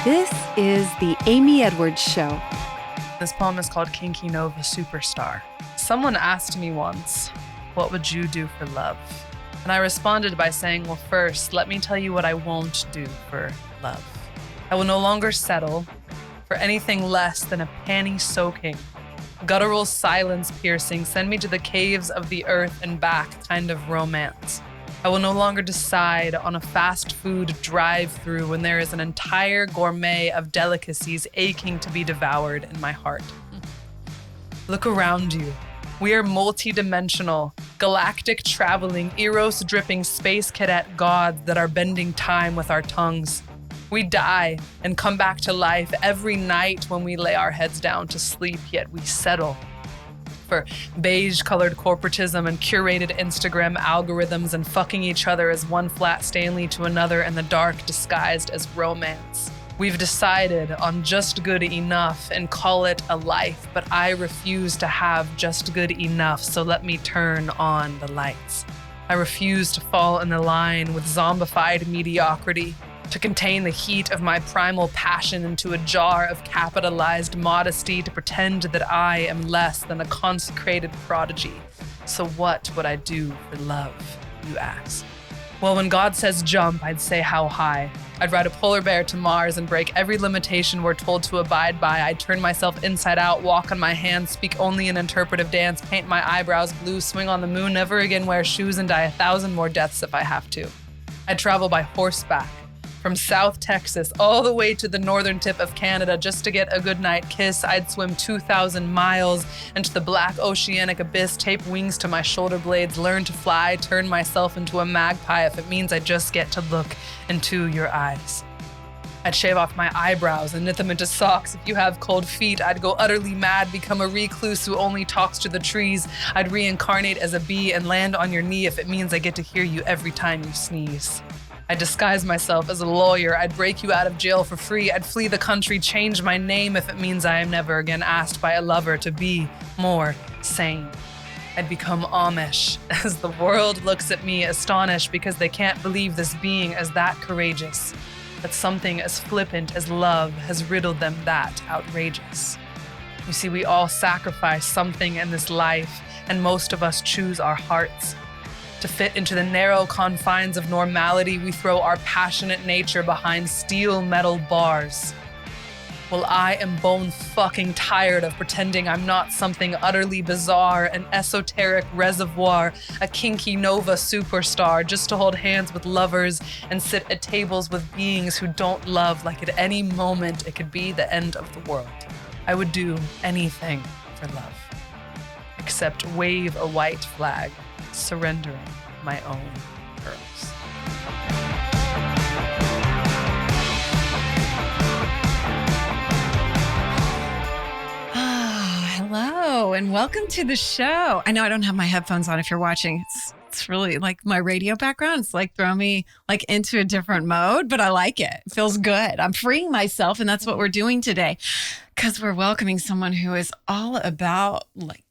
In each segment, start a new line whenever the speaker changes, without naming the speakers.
This is the Amy Edwards Show.
This poem is called Kinky Nova Superstar. Someone asked me once, what would you do for love? And I responded by saying, well, first, let me tell you what I won't do for love. I will no longer settle for anything less than a panty-soaking, guttural silence-piercing, send me to the caves of the earth and back kind of romance. I will no longer decide on a fast food drive-through when there is an entire gourmet of delicacies aching to be devoured in my heart. Look around you. We are multi-dimensional, galactic traveling, Eros-dripping space cadet gods that are bending time with our tongues. We die and come back to life every night when we lay our heads down to sleep, yet we settle for beige-colored corporatism and curated Instagram algorithms and fucking each other as one flat Stanley to another in the dark disguised as romance. We've decided on just good enough and call it a life, but I refuse to have just good enough, so let me turn on the lights. I refuse to fall in the line with zombified mediocrity, to contain the heat of my primal passion into a jar of capitalized modesty, to pretend that I am less than a consecrated prodigy. So what would I do for love, you ask? Well, when God says jump, I'd say how high. I'd ride a polar bear to Mars and break every limitation we're told to abide by. I'd turn myself inside out, walk on my hands, speak only in interpretive dance, paint my eyebrows blue, swing on the moon, never again wear shoes, and die 1,000 more deaths if I have to. I'd travel by horseback from South Texas all the way to the northern tip of Canada just to get a goodnight kiss. I'd swim 2,000 miles into the black oceanic abyss, tape wings to my shoulder blades, learn to fly, turn myself into a magpie if it means I just get to look into your eyes. I'd shave off my eyebrows and knit them into socks. If you have cold feet, I'd go utterly mad, become a recluse who only talks to the trees. I'd reincarnate as a bee and land on your knee if it means I get to hear you every time you sneeze. I'd disguise myself as a lawyer. I'd break you out of jail for free. I'd flee the country, change my name if it means I am never again asked by a lover to be more sane. I'd become Amish as the world looks at me astonished because they can't believe this being is that courageous, that something as flippant as love has riddled them that outrageous. You see, we all sacrifice something in this life, and most of us choose our hearts. To fit into the narrow confines of normality, we throw our passionate nature behind steel metal bars. Well, I am bone fucking tired of pretending I'm not something utterly bizarre, an esoteric reservoir, a kinky nova superstar, just to hold hands with lovers and sit at tables with beings who don't love, like at any moment it could be the end of the world. I would do anything for love, except wave a white flag, surrendering my own pearls.
Hello, and welcome to the show. I know I don't have my headphones on if you're watching. It's really like my radio background. It's like throwing me like into a different mode, but I like it. It feels good. I'm freeing myself, and that's what we're doing today, because we're welcoming someone who is all about like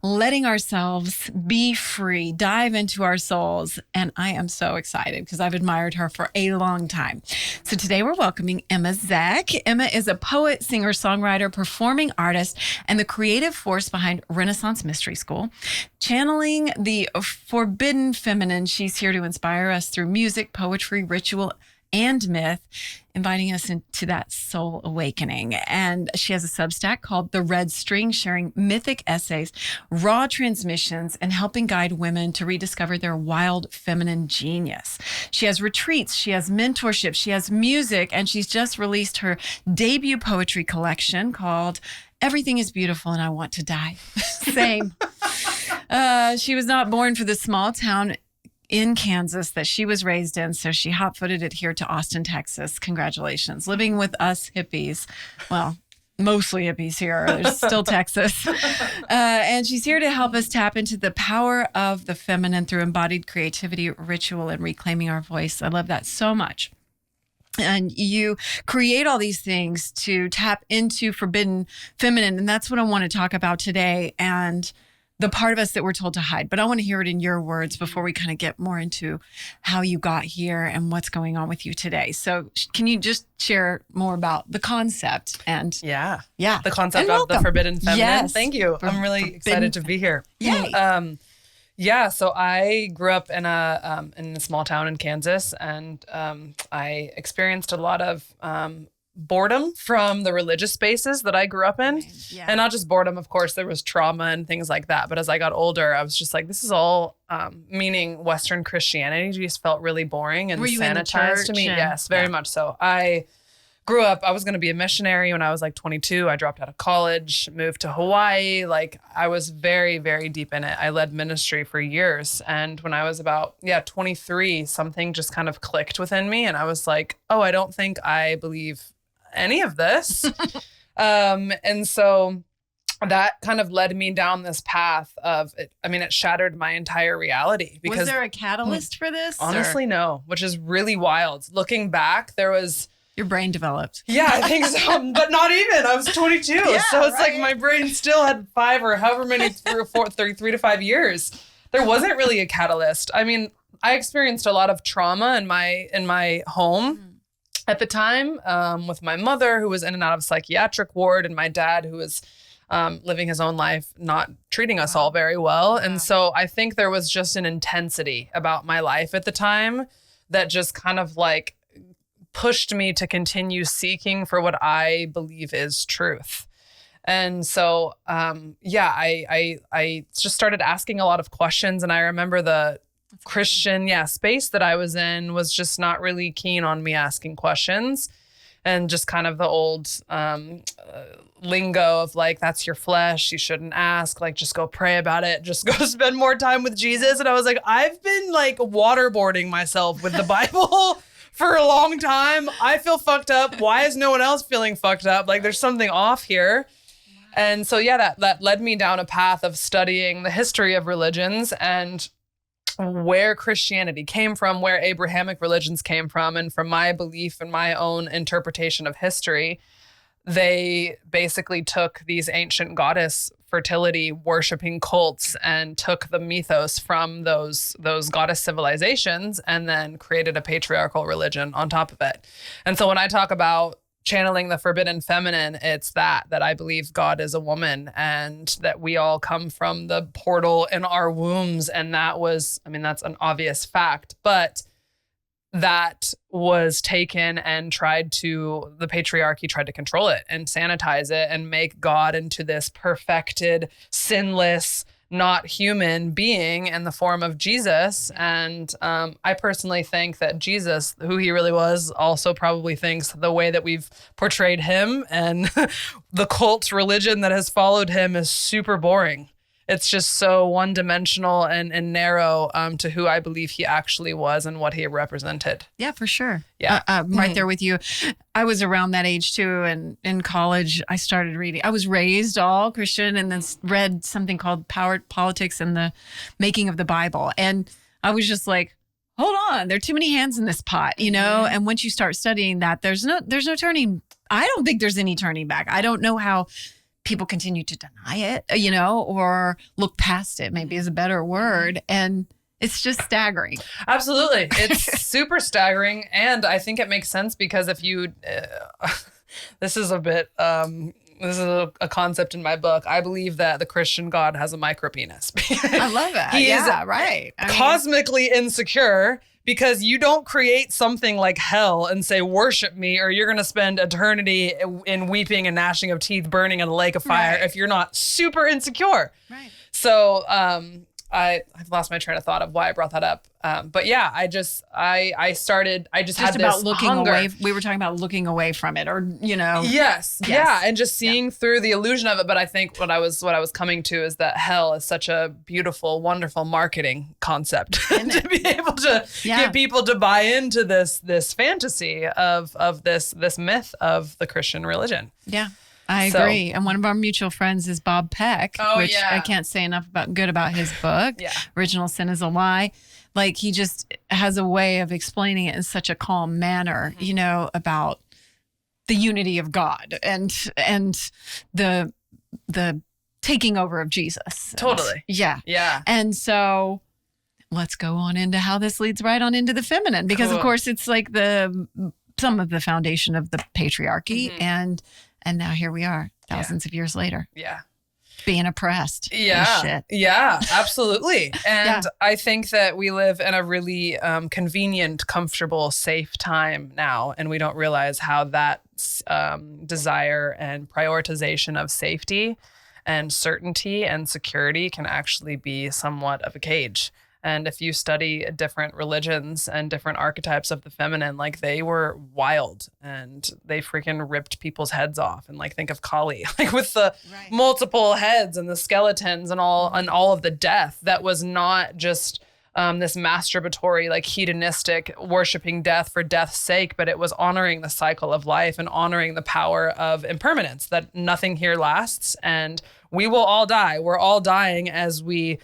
letting ourselves be free, dive into our souls. And I am so excited because I've admired her for a long time. So today we're welcoming Emma Zeck. Emma is a poet, singer, songwriter, performing artist, and the creative force behind Renaissance Mystery School. Channeling the forbidden feminine, she's here to inspire us through music, poetry, ritual, and myth, inviting us into that soul awakening. And she has a Substack called The Red String, sharing mythic essays, raw transmissions, and helping guide women to rediscover their wild feminine genius. She has retreats, she has mentorship, she has music, and she's just released her debut poetry collection called Everything is Beautiful and I Want to Die. Same. She was not born for this small town in Kansas that she was raised in, so she hot-footed it here to Austin, Texas. Congratulations. Living with us hippies. Well, mostly hippies here. There's still Texas. And she's here to help us tap into the power of the feminine through embodied creativity, ritual, and reclaiming our voice. I love that so much. And you create all these things to tap into forbidden feminine. And that's what I want to talk about today. And the part of us that we're told to hide. But I want to hear it in your words before we kind of get more into how you got here and what's going on with you today. So can you just share more about the concept and
Yeah.
yeah,
The concept
and
of the
welcome.
forbidden feminine.
Yes.
Thank you. I'm really excited to be here.
Yay.
Yeah, so I grew up in a small town in Kansas, and I experienced a lot of boredom from the religious spaces that I grew up in.
Yeah.
And not just boredom, of course, there was trauma and things like that. But as I got older, I was just like, this is all meaning Western Christianity just felt really boring and
Were you in the
sanitized to me.
church?
Yes, very much so. I grew up, I was going to be a missionary when I was like 22. I dropped out of college, moved to Hawaii. Like I was very, very deep in it. I led ministry for years. And when I was about, 23, something just kind of clicked within me. And I was like, oh, I don't think I believe any of this. And so that kind of led me down this path of it. I mean, it shattered my entire reality because
was there a catalyst for this?
honestly, no, which is really wild. Looking back, there was,
Your brain developed.
yeah, I think so, but not even. I was 22.
Yeah,
so it's like
right.
my brain still had 5 or however many, 3 to 5 years. There wasn't really a catalyst. I mean, I experienced a lot of trauma in my home at the time, with my mother who was in and out of psychiatric ward, and my dad who was living his own life, not treating us all very well. And so I think there was just an intensity about my life at the time that just kind of like pushed me to continue seeking for what I believe is truth. And so, I just started asking a lot of questions. And I remember the Christian, space that I was in was just not really keen on me asking questions, and just kind of the old lingo of like, that's your flesh, you shouldn't ask, like just go pray about it, just go spend more time with Jesus. And I was like, I've been like waterboarding myself with the Bible for a long time. I feel fucked up. Why is no one else feeling fucked up? Like there's something off here. And so, that led me down a path of studying the history of religions and where Christianity came from, where Abrahamic religions came from. And from my belief and my own interpretation of history, they basically took these ancient goddess fertility worshiping cults and took the mythos from those goddess civilizations and then created a patriarchal religion on top of it. And so when I talk about channeling the forbidden feminine, it's that I believe God is a woman and that we all come from the portal in our wombs. And that's an obvious fact, but that was taken and the patriarchy tried to control it and sanitize it and make God into this perfected, sinless, not human being in the form of Jesus. And I personally think that Jesus, who he really was, also probably thinks the way that we've portrayed him and the cult religion that has followed him is super boring. It's just so one-dimensional and narrow to who I believe he actually was and what he represented.
Yeah, for sure.
Yeah.
I'm right there with you. I was around that age too. And in college, I started reading. I was raised all Christian and then read something called Power, Politics, and the Making of the Bible. And I was just like, hold on, there are too many hands in this pot, you know? And once you start studying that, there's no turning. I don't think there's any turning back. I don't know how people continue to deny it, or look past it, maybe is a better word. And it's just staggering.
Absolutely. It's super staggering. And I think it makes sense because if you, this is a concept in my book. I believe that the Christian God has a micro penis.
I love it.
He is
right.
cosmically insecure because you don't create something like hell and say, worship me, or you're going to spend eternity in weeping and gnashing of teeth, burning in a lake of fire if you're not super insecure.
Right.
So I've lost my train of thought of why I brought that up. But yeah, I just had this
looking
hunger.
away. We were talking about looking away from it, or
Yes. Yeah, and just seeing through the illusion of it. But I think what I was coming to is that hell is such a beautiful, wonderful marketing concept to be able to get people to buy into this fantasy of this myth of the Christian religion.
Yeah. I agree. And one of our mutual friends is Bob Peck, which I can't say enough about his book. Original Sin is a Lie. Like he just has a way of explaining it in such a calm manner, about the unity of God and the taking over of Jesus.
Totally.
Yeah.
Yeah.
And so let's go on into how this leads right on into the feminine, because of course it's like some of the foundation of the patriarchy. And now here we are thousands of years later.
Yeah.
Being oppressed.
Yeah.
Shit.
Yeah, absolutely. And I think that we live in a really convenient, comfortable, safe time now. And we don't realize how that desire and prioritization of safety and certainty and security can actually be somewhat of a cage. And if you study different religions and different archetypes of the feminine, like they were wild and they freaking ripped people's heads off. And like, think of Kali, like with the multiple heads and the skeletons and all of the death that was not just this masturbatory, like hedonistic worshiping death for death's sake, but it was honoring the cycle of life and honoring the power of impermanence, that nothing here lasts and we will all die. We're all dying as we're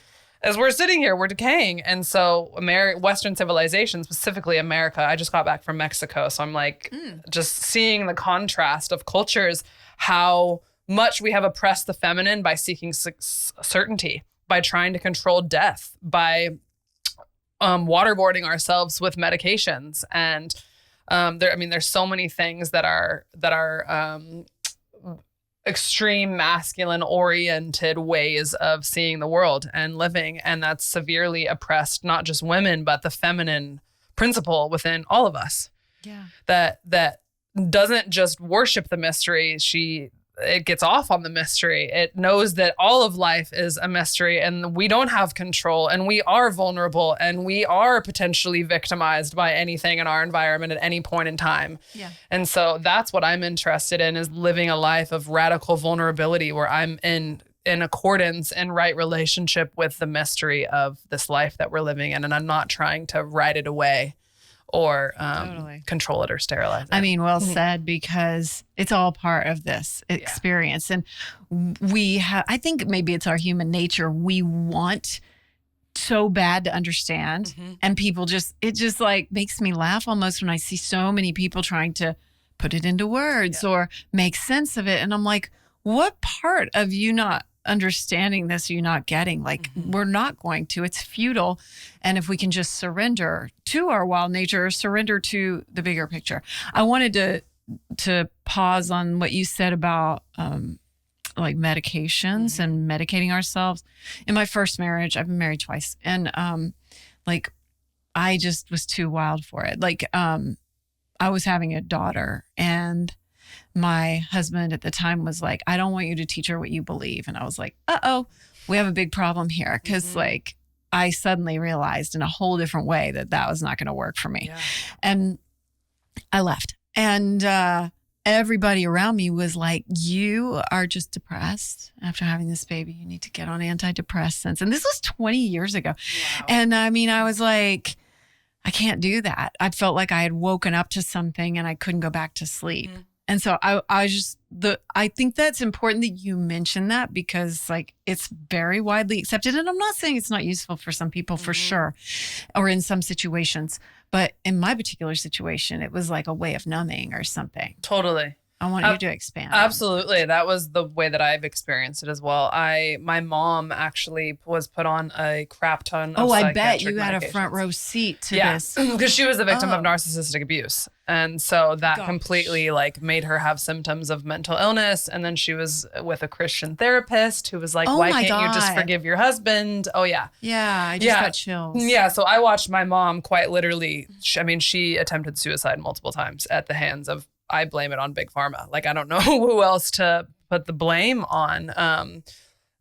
sitting here, we're decaying. And so Western civilization, specifically America, I just got back from Mexico. So I'm like, just seeing the contrast of cultures, how much we have oppressed the feminine by seeking certainty, by trying to control death, by waterboarding ourselves with medications. And there's so many things that are extreme masculine oriented ways of seeing the world and living. And that's severely oppressed, not just women, but the feminine principle within all of us.
Yeah.
That doesn't just worship the mystery. It gets off on the mystery. It knows that all of life is a mystery and we don't have control and we are vulnerable and we are potentially victimized by anything in our environment at any point in time. Yeah. And so that's what I'm interested in, is living a life of radical vulnerability where I'm in accordance and right relationship with the mystery of this life that we're living in. And I'm not trying to write it away or control it or sterilize it.
I mean, well said, because it's all part of this experience. And I think maybe it's our human nature. We want so bad to understand. And people it just like makes me laugh almost when I see so many people trying to put it into words or make sense of it. And I'm like, what part of you not understanding this are you not getting? Like, we're not going to. It's futile. And if we can just surrender to our wild nature, surrender to the bigger picture. I wanted to pause on what you said about like medications and medicating ourselves. In my first marriage, I've been married twice, and like I just was too wild for it. Like I was having a daughter, and my husband at the time was like, I don't want you to teach her what you believe. And I was like, we have a big problem here. Cause like I suddenly realized in a whole different way that was not going to work for me. Yeah. And I left, and everybody around me was like, you are just depressed after having this baby. You need to get on antidepressants. And this was 20 years ago. Wow. And I mean, I was like, I can't do that. I felt like I had woken up to something and I couldn't go back to sleep. And so I think that's important that you mention that, because like it's very widely accepted. And I'm not saying it's not useful for some people, for sure, or in some situations. But in my particular situation, it was like a way of numbing or something.
Totally.
I want you to expand.
Absolutely. That was the way that I've experienced it as well. My mom actually was put on a crap ton of
I bet you had a front row seat to this.
Because she was a victim of narcissistic abuse. And so that completely like made her have symptoms of mental illness. And then she was with a Christian therapist who was like, why can't you just forgive your husband? Oh yeah.
Yeah. I just got chills.
Yeah. So I watched my mom quite literally. She attempted suicide multiple times at the hands of, I blame it on Big Pharma. Like, I don't know who else to put the blame on.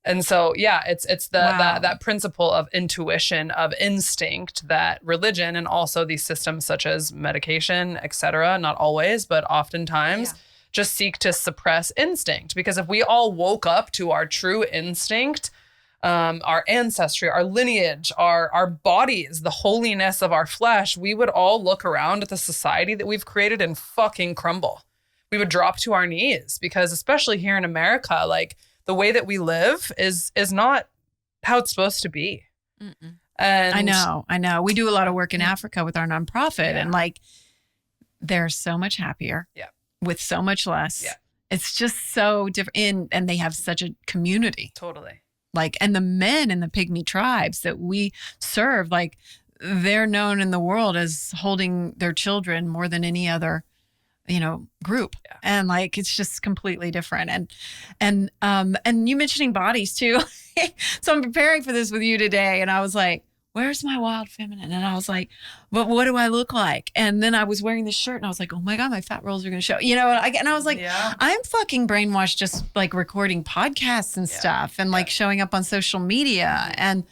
And so, it's that principle of intuition, of instinct, that religion and also these systems such as medication, et cetera, not always, but oftentimes just seek to suppress instinct. Because if we all woke up to our true instinct, our ancestry, our lineage, our bodies, the holiness of our flesh, we would all look around at the society that we've created and fucking crumble. We would drop to our knees, because especially here in America, like the way that we live is not how it's supposed to be. And
I know. We do a lot of work in Africa with our nonprofit, and like they're so much happier with so much less. It's just so different. And they have such a community.
Totally.
Like, and the men in the pygmy tribes that we serve, like, they're known in the world as holding their children more than any other, group.
Yeah.
And like, it's just completely different. And you mentioning bodies too. So I'm preparing for this with you today. And I was like, where's my wild feminine? And I was like, but what do I look like? And then I was wearing this shirt and I was like, oh my God, my fat rolls are going to show, and I was like, I'm fucking brainwashed just like recording podcasts and stuff and like showing up on social media. And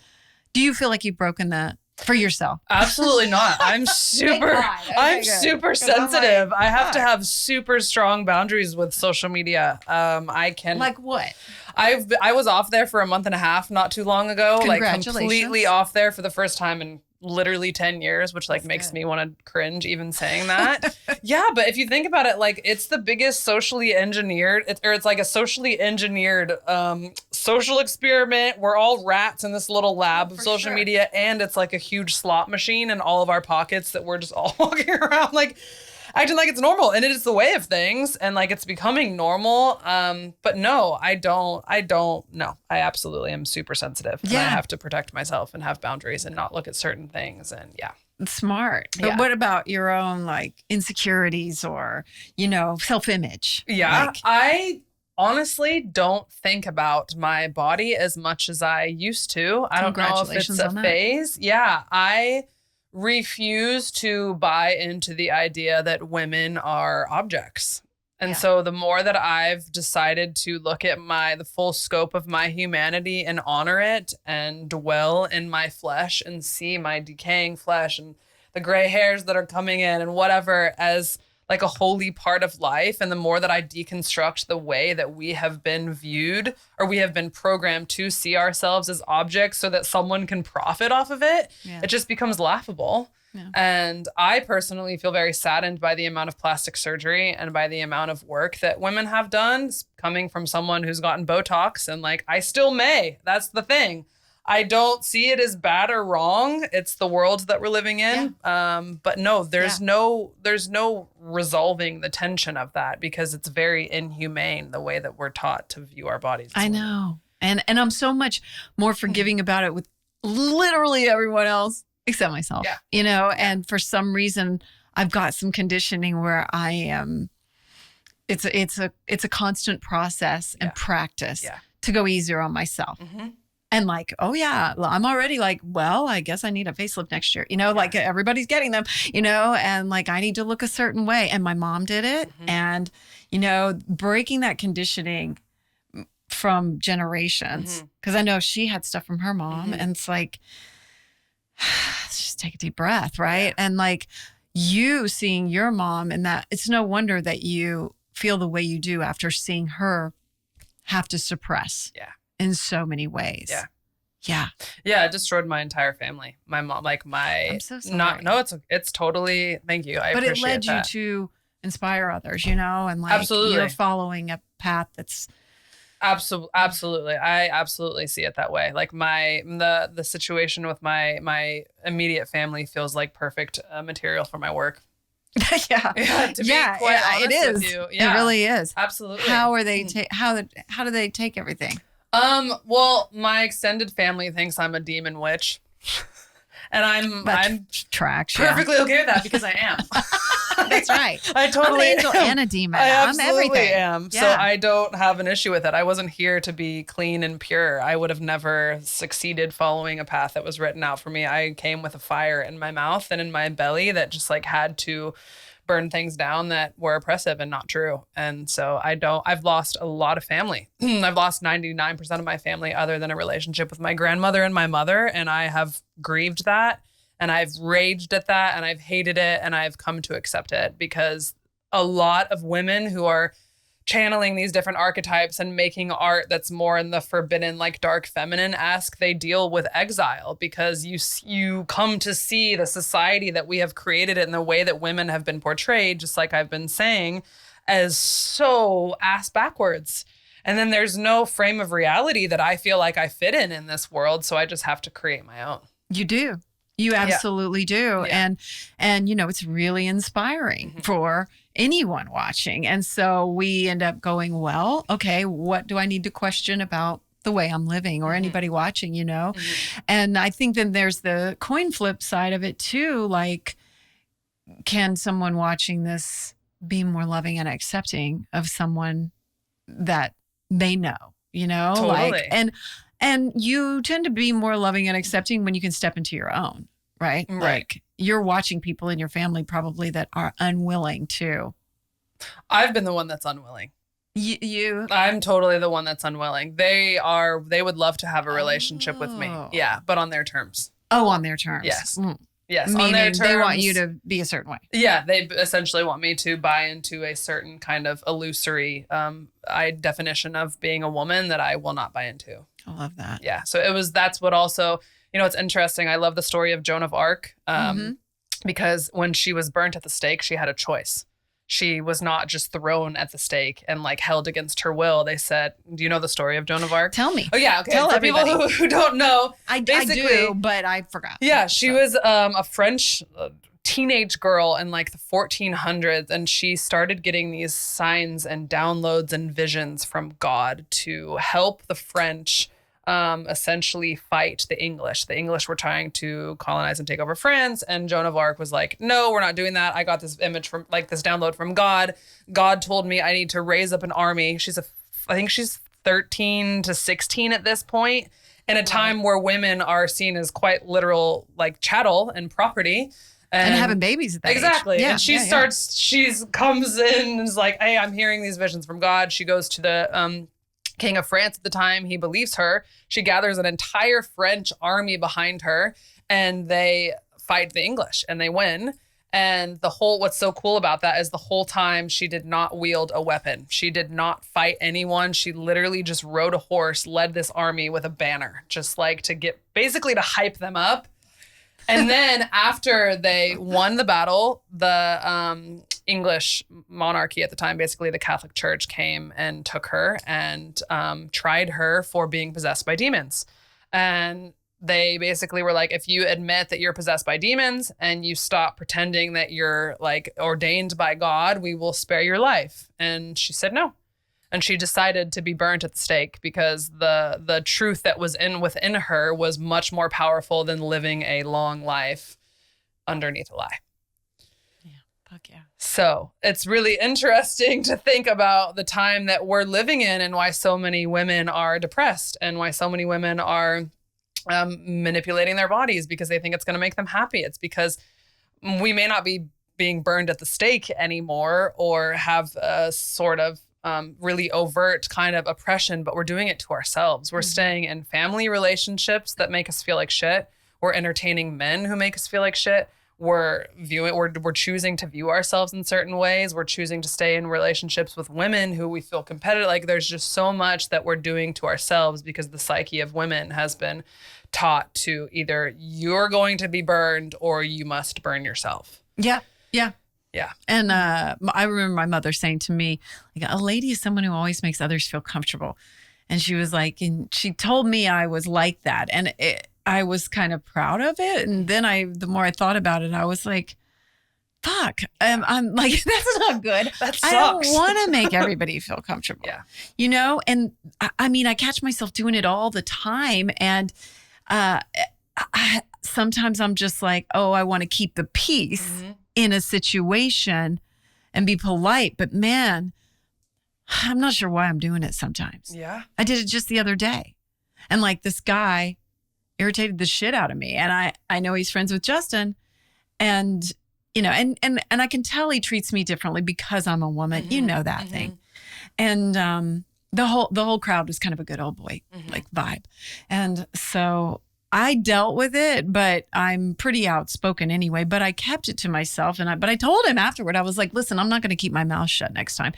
do you feel like you've broken that for yourself?
Absolutely not. I'm super sensitive.
Like,
I have to have super strong boundaries with social media. I can
like what?
I was off there for a month and a half not too long ago, like completely off there for the first time in literally 10 years, which like makes me want to cringe even saying that. Yeah, but if you think about it, like it's the biggest socially engineered, it's like a socially engineered social experiment. We're all rats in this little lab of social media, and it's like a huge slot machine in all of our pockets that we're just all walking around like acting like it's normal, and it is the way of things, and like it's becoming normal. But no, I don't. No, I absolutely am super sensitive. And I have to protect myself and have boundaries and not look at certain things. And
smart. But what about your own like insecurities or self-image?
Yeah,
like,
I honestly don't think about my body as much as I used to. I don't know if it's a phase. Yeah, I refuse to buy into the idea that women are objects. And so the more that I've decided to look at the full scope of my humanity and honor it and dwell in my flesh and see my decaying flesh and the gray hairs that are coming in and whatever as like a holy part of life. And the more that I deconstruct the way that we have been viewed or we have been programmed to see ourselves as objects so that someone can profit off of it, it just becomes laughable. Yeah. And I personally feel very saddened by the amount of plastic surgery and by the amount of work that women have done, coming from someone who's gotten Botox. And like, I still may. That's the thing. I don't see it as bad or wrong. It's the world that we're living in. But no, there's no resolving the tension of that because it's very inhumane the way that we're taught to view our bodies.
I know. And I'm so much more forgiving about it with literally everyone else except myself. And for some reason I've got some conditioning where I am it's a constant process and practice to go easier on myself. Mm-hmm. And like, oh yeah, I'm already like, well, I guess I need a facelift next year. Like everybody's getting them, and like I need to look a certain way. And my mom did it. Mm-hmm. And, breaking that conditioning from generations, because I know she had stuff from her mom. Mm-hmm. And it's like, let's just take a deep breath, right? Yeah. And like you seeing your mom and that, it's no wonder that you feel the way you do after seeing her have to suppress. Yeah. In so many ways. Yeah. Yeah.
Yeah. It destroyed my entire family. My mom, like
I'm so sorry.
It's totally, thank you. I
appreciate that. But it led you to inspire others, and like
absolutely.
You're following a path that's.
Absolutely. I absolutely see it that way. Like the situation with my immediate family feels like perfect material for my work.
Yeah.
To be quite honest
it is.
With you. Yeah.
It really is.
Absolutely.
How are they how do they take everything?
Well, my extended family thinks I'm a demon witch. And I'm perfectly okay with that because I am.
That's right.
I totally
I'm an angel and a demon.
I'm
everything.
Am. Yeah. So I don't have an issue with it. I wasn't here to be clean and pure. I would have never succeeded following a path that was written out for me. I came with a fire in my mouth and in my belly that just like had to burn things down that were oppressive and not true. And so I've lost a lot of family. I've lost 99% of my family other than a relationship with my grandmother and my mother. And I have grieved that and I've raged at that and I've hated it and I've come to accept it because a lot of women who are channeling these different archetypes and making art that's more in the forbidden, like dark feminine-esque, they deal with exile because you come to see the society that we have created and the way that women have been portrayed, just like I've been saying, as so ass backwards. And then there's no frame of reality that I feel like I fit in this world. So I just have to create my own.
You do. You absolutely do. Yeah. And it's really inspiring for anyone watching. And so we end up going, well, okay, what do I need to question about the way I'm living or anybody watching, you know? And I think then there's the coin flip side of it too. Like, can someone watching this be more loving and accepting of someone that they know, you know?
Totally.
Like, and you tend to be more loving and accepting when you can step into your own, right? Like you're watching people in your family probably that are unwilling to.
I've been the one that's unwilling.
You
I'm totally the one that's unwilling. They would love to have a relationship with me. Yeah, but on their terms.
Oh, on their terms.
Yes.
Mm.
Yes,
Meaning
on their terms.
they want you to be a certain way.
Yeah, they essentially want me to buy into a certain kind of illusory definition of being a woman that I will not buy into.
I love that.
Yeah, so that's what also, you know, it's interesting. I love the story of Joan of Arc because when she was burnt at the stake, she had a choice. She was not just thrown at the stake and like held against her will. They said, do you know the story of Joan of Arc?
Tell me.
Oh, yeah. Okay.
Tell
For
everybody.
people who don't know,
I do, but I forgot.
Yeah. She was a French teenage girl in like the 1400s. And she started getting these signs and downloads and visions from God to help the French essentially fight the English. The English were trying to colonize and take over France, and Joan of Arc was like, no, we're not doing that. I got this image from like this download from God. God told me I need to raise up an army. I think she's 13 to 16 at this point, in a time where women are seen as quite literal like chattel and property.
And having babies at that
exactly.
age. Yeah,
and she comes in and is like, hey, I'm hearing these visions from God. She goes to the King of France at the time. He believes her. She gathers an entire French army behind her, and they fight the English and they win. And what's so cool about that is the whole time she did not wield a weapon. She did not fight anyone. She literally just rode a horse, led this army with a banner, just like to hype them up. And then after they won the battle, the English monarchy at the time, basically the Catholic Church, came and took her and tried her for being possessed by demons. And they basically were like, if you admit that you're possessed by demons and you stop pretending that you're like ordained by God, we will spare your life. And she said no. And she decided to be burnt at the stake because the truth that was within her was much more powerful than living a long life underneath a lie.
Yeah, fuck yeah.
So it's really interesting to think about the time that we're living in and why so many women are depressed and why so many women are manipulating their bodies because they think it's going to make them happy. It's because we may not be being burned at the stake anymore or have a sort of really overt kind of oppression, but we're doing it to ourselves. We're staying in family relationships that make us feel like shit. We're entertaining men who make us feel like shit. We're choosing to view ourselves in certain ways. We're choosing to stay in relationships with women who we feel competitive. Like there's just so much that we're doing to ourselves because the psyche of women has been taught to either you're going to be burned or you must burn yourself.
Yeah. Yeah.
Yeah.
And I remember my mother saying to me, like, a lady is someone who always makes others feel comfortable. And she was like, and she told me I was like that. And I was kind of proud of it. And then the more I thought about it, I was like, fuck, I'm like, that's not good.
That sucks.
I don't want to make everybody feel comfortable.
Yeah.
You know? And I mean, I catch myself doing it all the time. And sometimes I'm just like, oh, I want to keep the peace in a situation and be polite. But man, I'm not sure why I'm doing it sometimes.
Yeah.
I did it just the other day. And like this guy irritated the shit out of me. And I know he's friends with Justin. And, you know, and I can tell he treats me differently because I'm a woman. You know that thing. And the whole crowd was kind of a good old boy like vibe. And so I dealt with it, but I'm pretty outspoken anyway, but I kept it to myself. But I told him afterward, I was like, listen, I'm not going to keep my mouth shut next time.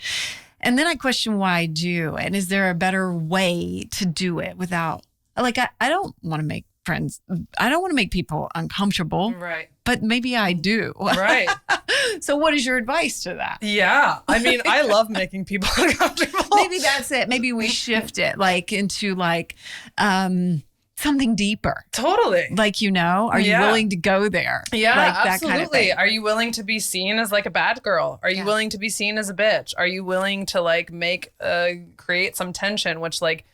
And then I questioned why I do. And is there a better way to do it without, like, I don't want to make friends. I don't want to make people uncomfortable.
Right.
But maybe I do.
Right.
So what is your advice to that?
Yeah. I mean, I love making people uncomfortable.
Maybe that's it. Maybe we shift it like into like, something deeper.
Totally.
Like, are you willing to go there?
Yeah,
like that
absolutely.
kind of thing.
Are you willing to be seen as like a bad girl? Are you willing to be seen as a bitch? Are you willing to like create some tension, which like,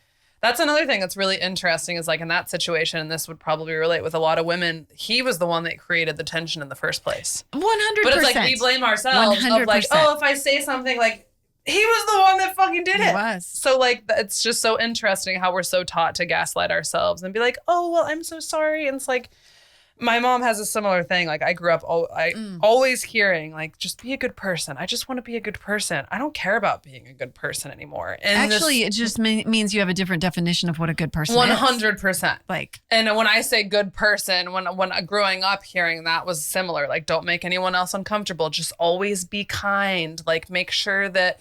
that's another thing that's really interesting is like in that situation, and this would probably relate with a lot of women, he was the one that created the tension in the first place.
100%.
But it's like we blame ourselves
100%.
of like, oh, if I say something like, he was the one that fucking did it.
He was.
So like, it's just so interesting how we're so taught to gaslight ourselves and be like, oh, well, I'm so sorry. And it's like, my mom has a similar thing. Like I grew up always hearing like, just be a good person. I just want to be a good person. I don't care about being a good person anymore. And
actually, it just means you have a different definition of what a good person
100%.
is. Like,
and when I say good person, when growing up hearing that was similar, like don't make anyone else uncomfortable. Just always be kind. Like make sure that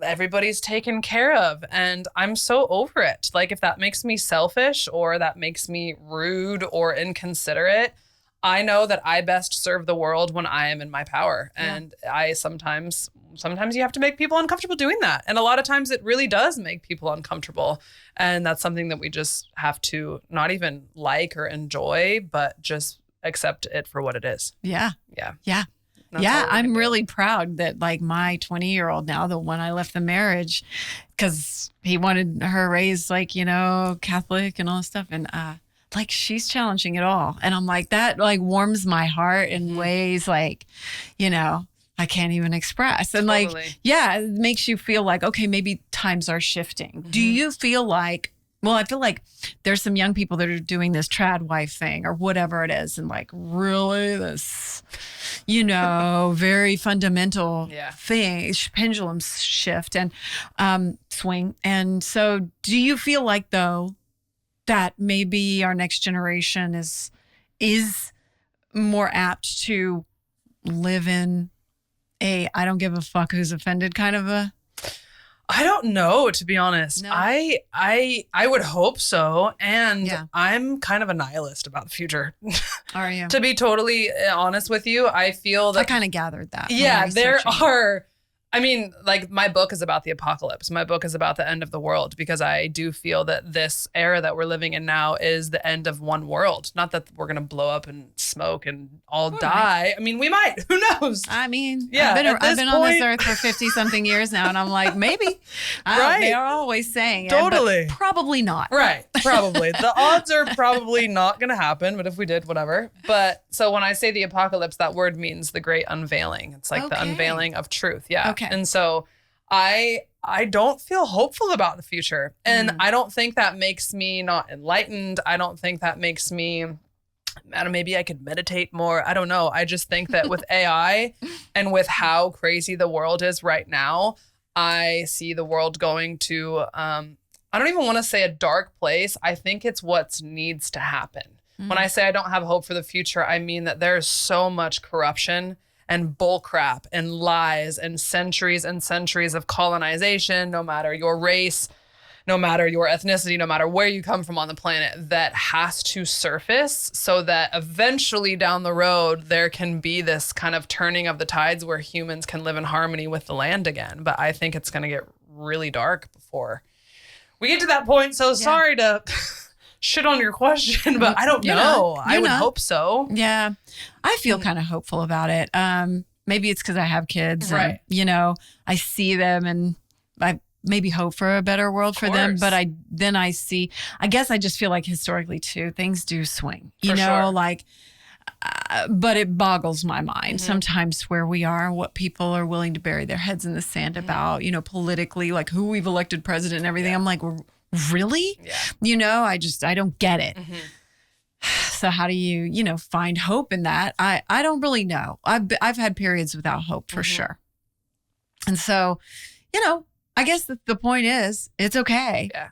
everybody's taken care of. And I'm so over it. Like if that makes me selfish or that makes me rude or inconsiderate, I know that I best serve the world when I am in my power. And I sometimes you have to make people uncomfortable doing that. And a lot of times it really does make people uncomfortable. And that's something that we just have to not even like or enjoy, but just accept it for what it is.
Yeah.
Yeah.
Yeah.
That's
yeah, I'm really proud that like my 20-year-old now, the one I left the marriage because he wanted her raised like, Catholic and all this stuff. And like she's challenging it all. And I'm like, that like warms my heart in ways like, I can't even express. And like, yeah, it makes you feel like, okay, maybe times are shifting. Do you feel like, well, I feel like there's some young people that are doing this trad wife thing or whatever it is. And like really this, very fundamental thing, pendulum shift and swing. And so do you feel like though that maybe our next generation is more apt to live in I don't give a fuck who's offended kind of a...
I don't know, to be honest.
No.
I would hope so. And I'm kind of a nihilist about the future.
Are you?
To be totally honest with you, I feel that...
I kind of gathered that.
Yeah, there are... I mean, like my book is about the apocalypse. My book is about the end of the world because I do feel that this era that we're living in now is the end of one world. Not that we're going to blow up and smoke and all die. I mean, we might. Who knows?
I mean,
yeah,
I've been on this earth for 50 something years now and I'm like, maybe.
Right.
They are always saying it.
Totally.
But probably not.
Right. Probably. The odds are probably not going to happen, but if we did, whatever. But so when I say the apocalypse, that word means the great unveiling. It's like the unveiling of truth. Yeah. Okay. And so I don't feel hopeful about the future. And I don't think that makes me not enlightened. I don't think that makes me, maybe I could meditate more. I don't know. I just think that with AI and with how crazy the world is right now, I see the world going to, I don't even want to say a dark place. I think it's what needs to happen. When I say I don't have hope for the future, I mean that there's so much corruption and bullcrap and lies and centuries of colonization, no matter your race, no matter your ethnicity, no matter where you come from on the planet, that has to surface so that eventually down the road, there can be this kind of turning of the tides where humans can live in harmony with the land again. But I think it's going to get really dark before we get to that point. So sorry to... shit on your question, but I don't know. I would hope so.
Yeah. I feel kind of hopeful about it. Maybe it's because I have kids.
Right.
And, I see them and I maybe hope for a better world for them. But I guess I just feel like historically too, things do swing, like, but it boggles my mind sometimes where we are, what people are willing to bury their heads in the sand about, politically, like who we've elected president and everything. I'm like, really?
Yeah.
I don't get it. So how do you, find hope in that? I don't really know. I've had periods without hope for sure. And so, I guess the point is it's okay.
Yeah.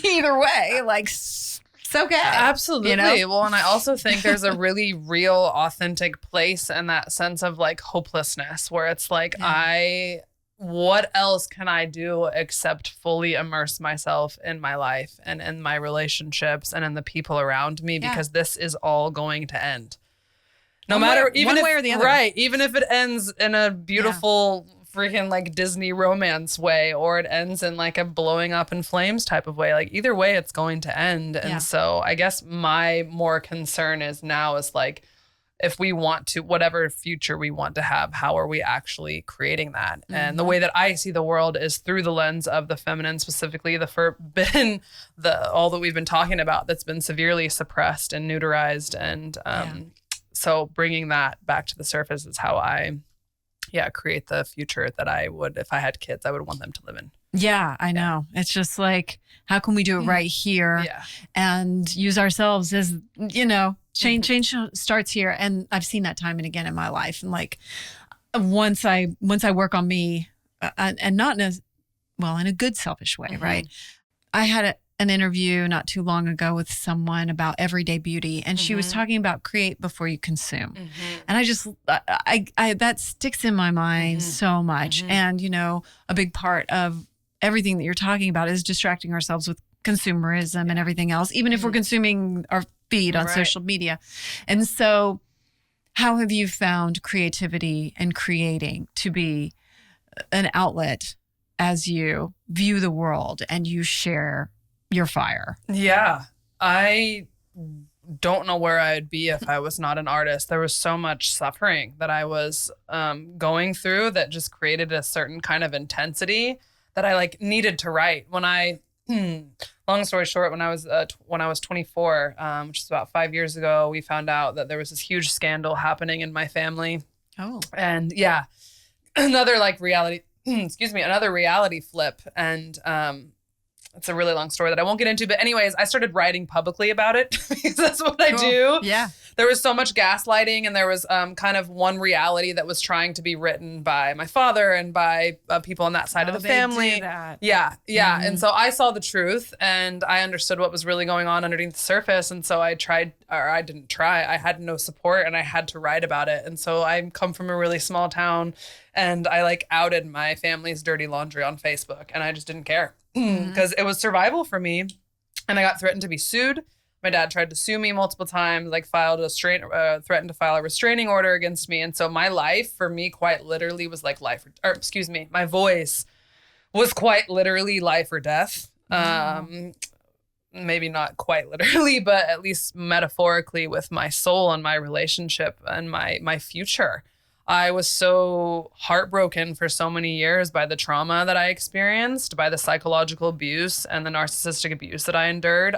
Either way, like it's okay.
Absolutely. Well, and I also think there's a really real, authentic place in that sense of like hopelessness where it's like, what else can I do except fully immerse myself in my life and in my relationships and in the people around me because this is all going to end. No matter, even
one
if,
way or the other.
Right. Even if it ends in a beautiful freaking like Disney romance way, or it ends in like a blowing up in flames type of way. Like either way, it's going to end. And so I guess my more concern is now is like, if we want to, whatever future we want to have, how are we actually creating that? And the way that I see the world is through the lens of the feminine, specifically the forbidden, all that we've been talking about that's been severely suppressed and neuterized. And so bringing that back to the surface is how I, create the future that I would, if I had kids, I would want them to live in.
Yeah, I know. It's just like, how can we do it right here and use ourselves as, change starts here. And I've seen that time and again in my life. And like, once I work on me and not in a good selfish way, right? I had an interview not too long ago with someone about everyday beauty, and she was talking about create before you consume. And I just, I that sticks in my mind so much. And, a big part of everything that you're talking about is distracting ourselves with consumerism and everything else, even if we're consuming our feed on social media. And so how have you found creativity and creating to be an outlet as you view the world and you share your fire?
Yeah, I don't know where I'd be if I was not an artist. There was so much suffering that I was going through that just created a certain kind of intensity that I like needed to write. When I long story short, when I was 24, which is about 5 years ago, we found out that there was this huge scandal happening in my family. Oh. And another like reality, another reality flip. And it's a really long story that I won't get into. But anyways, I started writing publicly about it because that's what I do. Yeah. There was so much gaslighting, and there was kind of one reality that was trying to be written by my father and by people on that side of the family.
Do that.
Yeah. And so I saw the truth, and I understood what was really going on underneath the surface. And so I had no support, and I had to write about it. And so I come from a really small town, and I like outed my family's dirty laundry on Facebook, and I just didn't care because it was survival for me. And I got threatened to be sued. My dad tried to sue me multiple times, like threatened to file a restraining order against me. And so my life, for me, quite literally was like my voice was quite literally life or death. Maybe not quite literally, but at least metaphorically with my soul and my relationship and my future. I was so heartbroken for so many years by the trauma that I experienced, by the psychological abuse and the narcissistic abuse that I endured.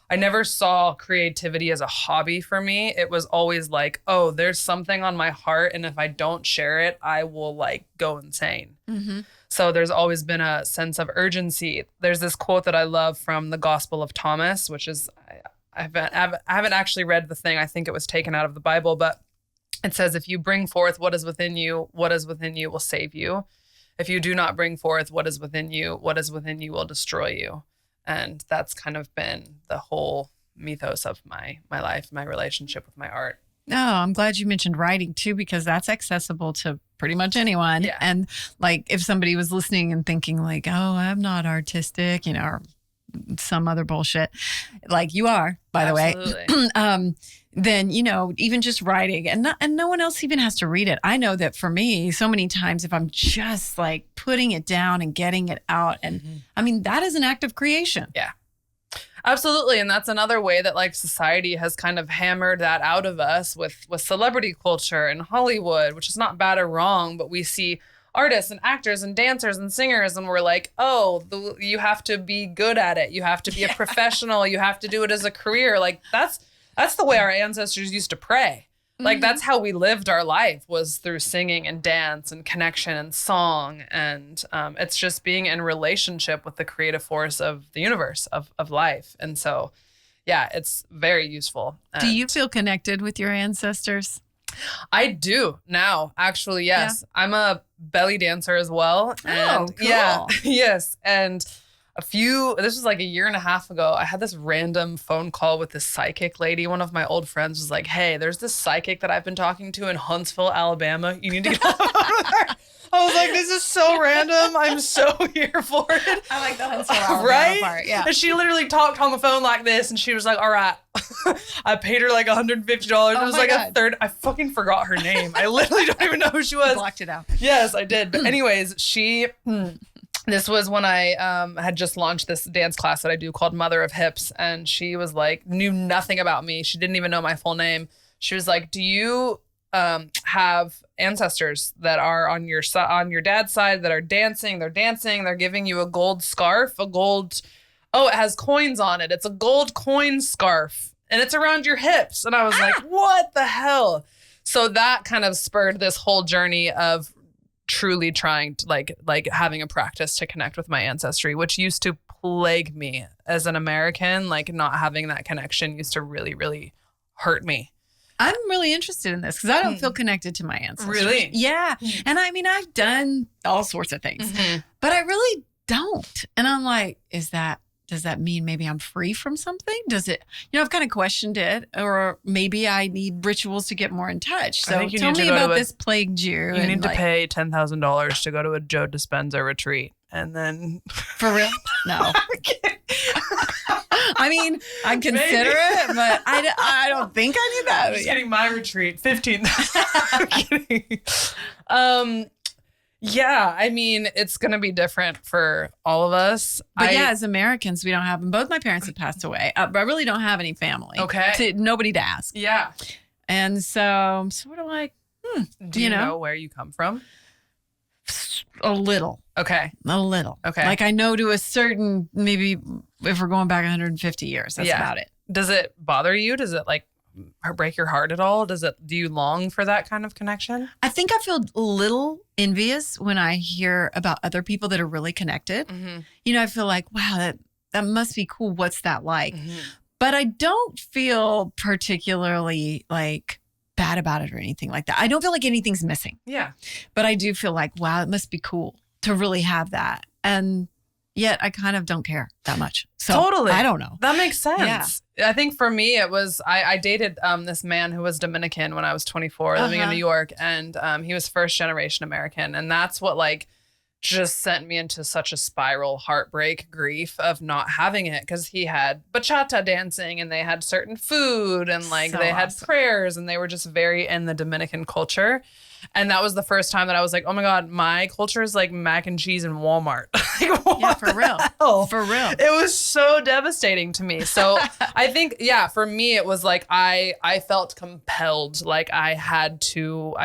I never saw creativity as a hobby for me. It was always like, oh, there's something on my heart, and if I don't share it, I will like go insane. So there's always been a sense of urgency. There's this quote that I love from the Gospel of Thomas, which is, I haven't actually read the thing. I think it was taken out of the Bible, but it says, if you bring forth what is within you will save you. If you do not bring forth what is within you will destroy you. And that's kind of been the whole mythos of my life, my relationship with my art.
Oh, I'm glad you mentioned writing too, because that's accessible to pretty much anyone. Yeah. And like if somebody was listening and thinking like, oh, I'm not artistic, or some other bullshit, like you are, by the way, then, even just writing and no one else even has to read it. I know that for me, so many times if I'm just like putting it down and getting it out, and I mean, that is an act of creation.
Yeah, absolutely. And that's another way that like society has kind of hammered that out of us with celebrity culture and Hollywood, which is not bad or wrong, but we see artists and actors and dancers and singers, and we're like, oh, you have to be good at it. You have to be a professional. You have to do it as a career. Like that's the way our ancestors used to pray. Like that's how we lived our life, was through singing and dance and connection and song. And it's just being in relationship with the creative force of the universe, of life. And so, yeah, it's very useful.
Do you feel connected with your ancestors?
I do now, actually, yes. Yeah. I'm a belly dancer as well.
And cool.
Yeah, yes. And this was like a year and a half ago, I had this random phone call with this psychic lady. One of my old friends was like, hey, there's this psychic that I've been talking to in Huntsville, Alabama. You need to get over there. I was like, this is so random. I'm so here for it.
I like the Huntsville
right?
part. Yeah.
And she literally talked on the phone like this, and she was like, all right. I paid her like $150. It was like
God.
a third. I fucking forgot her name. I literally don't even know who she was.
Blocked it out.
Yes, I did. But anyways, this was when I had just launched this dance class that I do called Mother of Hips. And she was like, knew nothing about me. She didn't even know my full name. She was like, do you have ancestors that are on your dad's side that are dancing? They're dancing. They're giving you a gold scarf, it has coins on it. It's a gold coin scarf and it's around your hips. And I was like, what the hell? So that kind of spurred this whole journey of truly trying to like having a practice to connect with my ancestry, which used to plague me as an American. Like not having that connection used to really, really hurt me.
I'm really interested in this because I don't feel connected to my ancestors.
Really?
Yeah. And I mean, I've done all sorts of things, but I really don't. And I'm like, does that mean maybe I'm free from something? Does it, I've kind of questioned it, or maybe I need rituals to get more in touch. So tell me about this plagued you.
You need to pay $10,000 to go to a Joe Dispenza retreat. And then. For
real? No. I mean, I'd consider it, but I don't think I need that.
I'm just getting my retreat, $15,000. I'm kidding. Yeah, I mean, it's going to be different for all of us.
But as Americans, we don't have them. Both my parents have passed away, but I really don't have any family.
Okay.
Nobody to ask.
Yeah.
And so I'm sort of like,
Do you know where you come from?
A little.
Okay.
A little.
Okay.
Like I know to a certain, maybe if we're going back 150 years, that's about it.
Does it bother you? Does it like break your heart at all? Do you long for that kind of connection?
I think I feel a little envious when I hear about other people that are really connected. Mm-hmm. I feel like, wow, that must be cool. What's that like? Mm-hmm. But I don't feel particularly like bad about it or anything like that. I don't feel like anything's missing.
Yeah.
But I do feel like, wow, it must be cool to really have that. And yet I kind of don't care that much. So
totally.
I don't know.
That makes sense. Yeah. I think for me, it was, I dated this man who was Dominican when I was 24 living in New York. And he was first generation American. And that's what like just sent me into such a spiral, heartbreak, grief of not having it. Cause he had bachata dancing and they had certain food and like they had prayers and they were just very in the Dominican culture. And that was the first time that I was like, oh my God, my culture is like mac and cheese in Walmart.
Yeah, for real.
Hell?
For real.
It was so devastating to me. So I think, for me, it was like I felt compelled, like I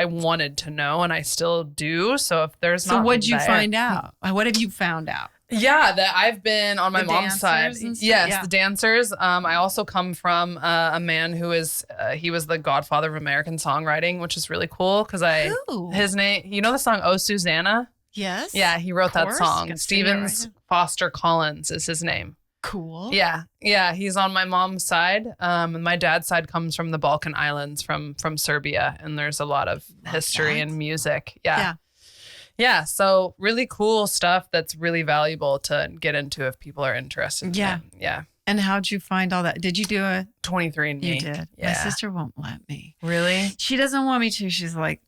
wanted to know, and I still do. So if there's not.
So what'd you find out? What have you found out?
Yeah, that I've been on my mom's side.
Yes,
the dancers. I also come from a man who is, he was the godfather of American songwriting, which is really cool because his name, you know the song Oh Susanna?
Yes.
Yeah, he wrote that song. Stevens Foster Collins is his name.
Cool.
Yeah. Yeah, he's on my mom's side. And my dad's side comes from the Balkan Islands, from Serbia, and there's a lot of history and music. Yeah. Yeah, so really cool stuff that's really valuable to get into if people are interested.
Yeah.
Yeah.
And how'd you find all that? Did you do a
23andMe?
You did. Yeah. My sister won't let me.
Really?
She doesn't want me to. She's like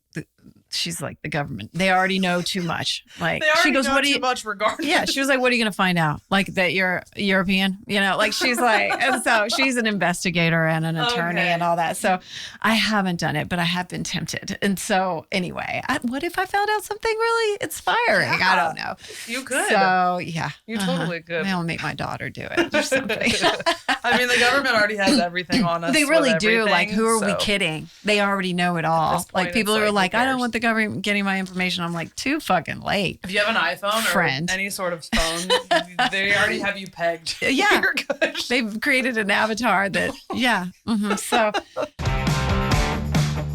the government. They already know too much. Like she goes, "What do you?" Too
much regardless.
Yeah, she was like, "What are you going to find out? Like that you're European? Like she's like." And so she's an investigator and an attorney and all that. So I haven't done it, but I have been tempted. And so anyway, what if I found out something really inspiring? I don't know.
You could.
So yeah,
you totally could.
I'll make my daughter do it or something.
I mean, the government already has everything on us.
They really do. Like, who are we kidding? They already know it all. Like people who are like, I don't want the government getting my information. I'm like, too fucking late.
If you have an iPhone or any sort of phone, they already have you pegged.
Yeah.
You're good.
They've created an avatar that,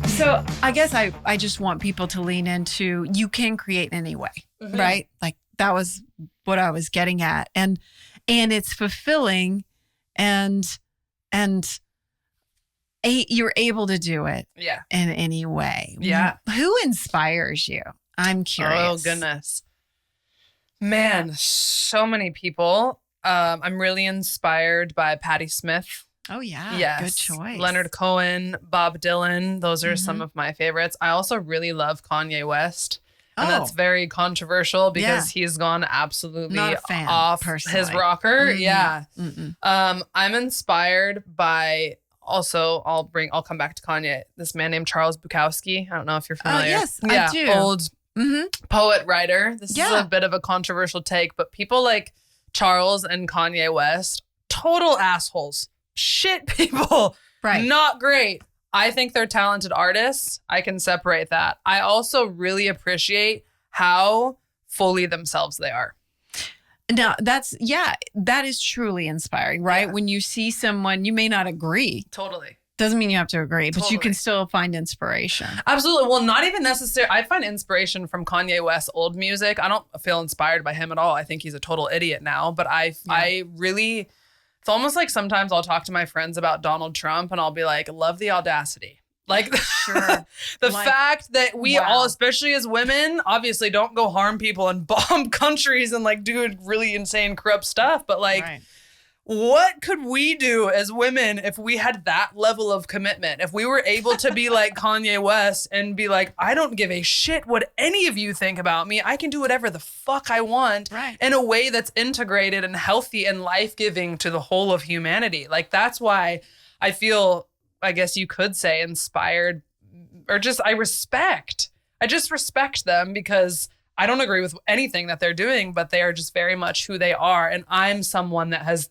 So I guess I just want people to lean into, you can create anyway, right? Like that was what I was getting at. And it's fulfilling and you're able to do it in any way.
Yeah.
Who inspires you? I'm curious.
Oh, goodness. Man, so many people. I'm really inspired by Patti Smith.
Oh, yeah.
Yes.
Good choice.
Leonard Cohen, Bob Dylan. Those are some of my favorites. I also really love Kanye West. And that's very controversial because he's gone absolutely
Not a fan,
off
personally.
his rocker.
Mm-hmm.
Yeah.
Mm-mm.
I'm inspired by also, I'll come back to Kanye, this man named Charles Bukowski. I don't know if you're familiar.
Yes, I do.
Old poet writer. This is
Yeah.
a bit of a controversial take, but people like Charles and Kanye West, total assholes. Shit people.
Right.
Not great. I think they're talented artists. I can separate that. I also really appreciate how fully themselves they are.
Now, that is truly inspiring, right?
Yeah.
When you see someone, you may not agree.
Totally.
Doesn't mean you have to agree, but you
Totally.
can still find inspiration.
Absolutely. Well, not even necessary. I find inspiration from Kanye West's old music. I don't feel inspired by him at all. I think he's a total idiot now, but I really, it's almost like sometimes I'll talk to my friends about Donald Trump and I'll be like, love the audacity. Like
Sure.
the
Like,
fact that we
wow.
all, especially as women, obviously don't go harm people and bomb countries and like do really insane corrupt stuff. But like,
Right.
what could we do as women if we had that level of commitment? If we were able to be like Kanye West and be like, I don't give a shit what any of you think about me. I can do whatever the fuck I want
Right.
in a way that's integrated and healthy and life-giving to the whole of humanity. Like, that's why I feel, I guess you could say, inspired, or just I just respect them because I don't agree with anything that they're doing, but they are just very much who they are. And I'm someone that has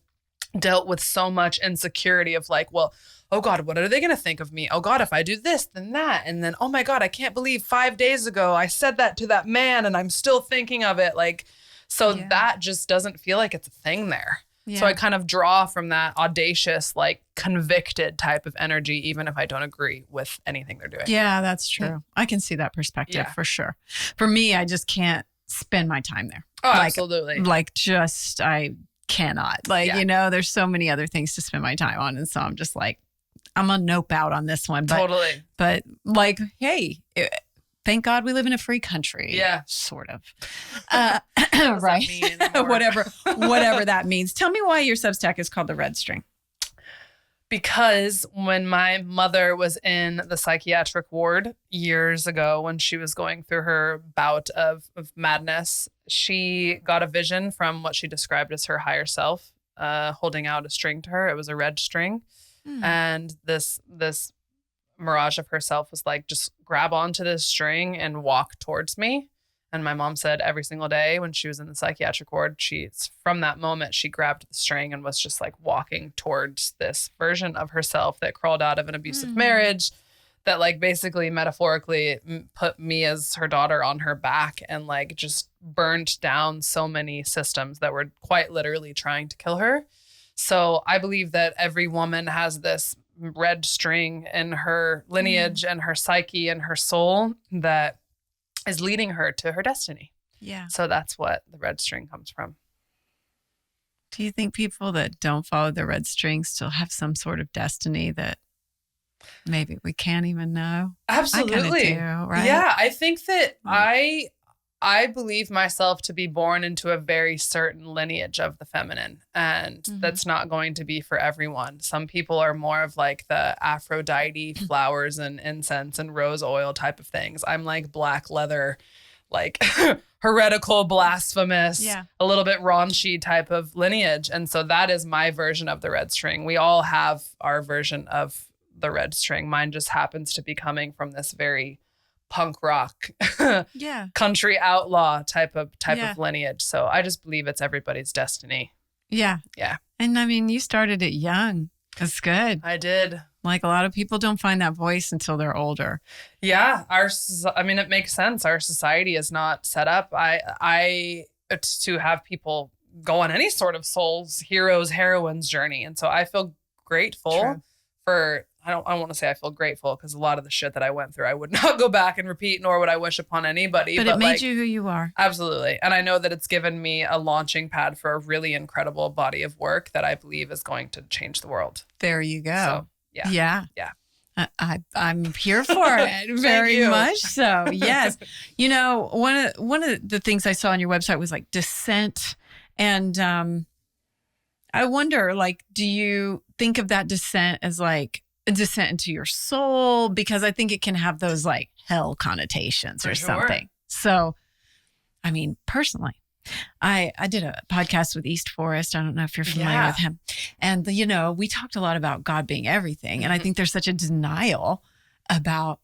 dealt with so much insecurity of like, well, oh God, what are they going to think of me? Oh God, if I do this, then that. And then, oh my God, I can't believe 5 days ago I said that to that man and I'm still thinking of it. Like, so that just doesn't feel like it's a thing there.
Yeah.
So I kind of draw from that audacious, like convicted type of energy, even if I don't agree with anything they're doing.
Yeah, that's true. I can see that perspective for sure. For me, I just can't spend my time there.
Oh,
Like,
absolutely.
I cannot. Like, there's so many other things to spend my time on. And so I'm just like, I'm gonna nope out on this one. But,
Totally.
But like, hey, thank God we live in a free country.
Yeah.
Sort of.
What does
Right.
that mean anymore?
whatever that means. Tell me why your Substack is called The Red String.
Because when my mother was in the psychiatric ward years ago, when she was going through her bout of madness, she got a vision from what she described as her higher self, holding out a string to her. It was a red string. And this mirage of herself was like, just grab onto this string and walk towards me. And my mom said every single day when she was in the psychiatric ward, from that moment, she grabbed the string and was just like walking towards this version of herself that crawled out of an abusive marriage, that like basically metaphorically put me as her daughter on her back and like just burned down so many systems that were quite literally trying to kill her. So I believe that every woman has this red string in her lineage and her psyche and her soul that is leading her to her destiny.
Yeah.
So that's what the red string comes from.
Do you think people that don't follow the red string still have some sort of destiny that maybe we can't even know?
Absolutely.
I kinda do, right?
Yeah, I think that I believe myself to be born into a very certain lineage of the feminine, and that's not going to be for everyone. Some people are more of like the Aphrodite flowers and incense and rose oil type of things. I'm like black leather, like heretical, blasphemous, a little bit raunchy type of lineage. And so that is my version of the red string. We all have our version of the red string. Mine just happens to be coming from this very punk rock, country outlaw type of lineage. So I just believe it's everybody's destiny.
Yeah.
Yeah.
And I mean, you started it young. That's good.
I did.
Like a lot of people don't find that voice until they're older.
Yeah. I mean, it makes sense. Our society is not set up. To have people go on any sort of soul's heroes, heroines journey. And so I feel grateful for, I don't want to say I feel grateful because a lot of the shit that I went through, I would not go back and repeat, nor would I wish upon anybody.
But it made you who you are.
Absolutely. And I know that it's given me a launching pad for a really incredible body of work that I believe is going to change the world.
There you go.
So, yeah.
I'm here for it. Very much so. Yes. You know, one of the things I saw on your website was like descent. And I wonder, like, do you think of that descent as like a descent into your soul? Because I think it can have those like hell connotations or something. So, I mean, personally, I did a podcast with East Forest. I don't know if you're familiar with him. And, we talked a lot about God being everything. And I think there's such a denial about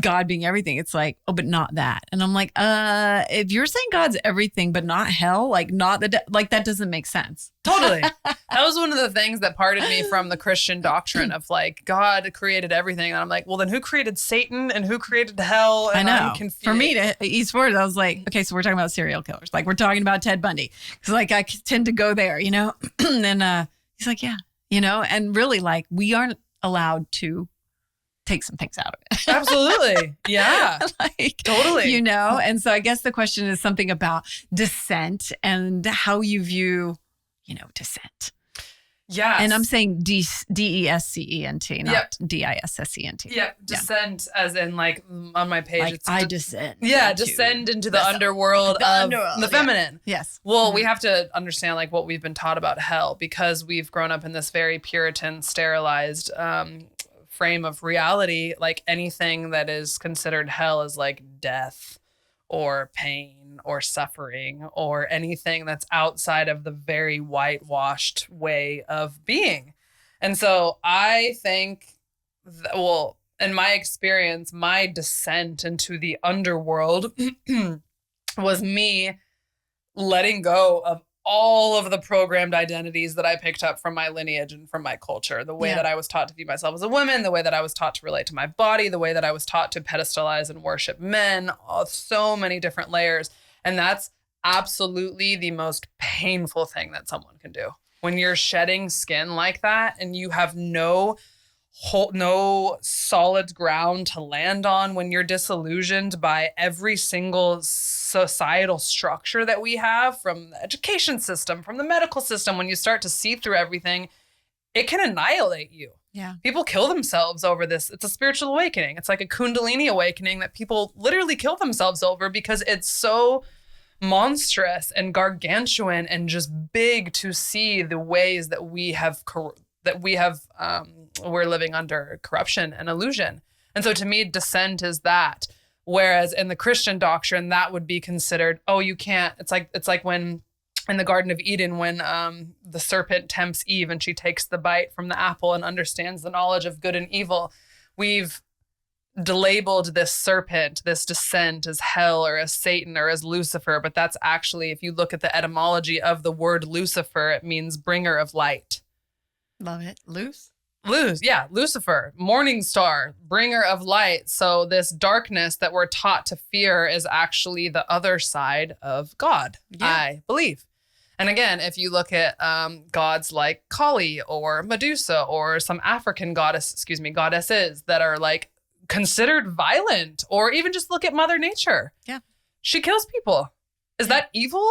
God being everything. It's like, oh, but not that. And I'm like, if you're saying God's everything, but not hell, like not that doesn't make sense.
Totally. That was one of the things that parted me from the Christian doctrine of like, God created everything. And I'm like, well, then who created Satan and who created hell? And
I know.
I'm confused.
For me to East Forest, I was like, okay, so we're talking about serial killers. Like we're talking about Ted Bundy. Because like I tend to go there, and he's like, yeah, and really like we aren't allowed to take some things out of it.
Absolutely. Yeah. Totally.
And so I guess the question is something about dissent and how you view, dissent.
Yeah.
And I'm saying DESCENT, not DISSENT.
Yeah. Dissent as in like on my page.
Like
it's
I descend.
Descend into the underworld of the feminine.
Yeah. Yes.
Well, we have to understand like what we've been taught about hell because we've grown up in this very Puritan, sterilized, frame of reality. Like anything that is considered hell is like death or pain or suffering or anything that's outside of the very whitewashed way of being. And so I think in my experience, my descent into the underworld was me letting go of all of the programmed identities that I picked up from my lineage and from my culture, the way that I was taught to view myself as a woman, the way that I was taught to relate to my body, the way that I was taught to pedestalize and worship men, so many different layers. And that's absolutely the most painful thing that someone can do. When you're shedding skin like that and you have no solid ground to land on, when you're disillusioned by every single societal structure that we have, from the education system, from the medical system, when you start to see through everything, it can annihilate you.
Yeah.
People kill themselves over this. It's a spiritual awakening. It's like a Kundalini awakening that people literally kill themselves over because it's so monstrous and gargantuan and just big to see the ways that we're living under corruption and illusion. And so to me, dissent is that. Whereas in the Christian doctrine, that would be considered, oh, you can't. It's like when in the Garden of Eden, when the serpent tempts Eve and she takes the bite from the apple and understands the knowledge of good and evil. We've labeled this serpent, this descent, as hell or as Satan or as Lucifer. But that's actually, if you look at the etymology of the word Lucifer, it means bringer of light.
Love it.
Lucifer, morning star, bringer of light. So this darkness that we're taught to fear is actually the other side of God, I believe. And again, if you look at gods like Kali or Medusa or some African goddesses that are like considered violent, or even just look at Mother Nature. Yeah. She kills people. Is that evil,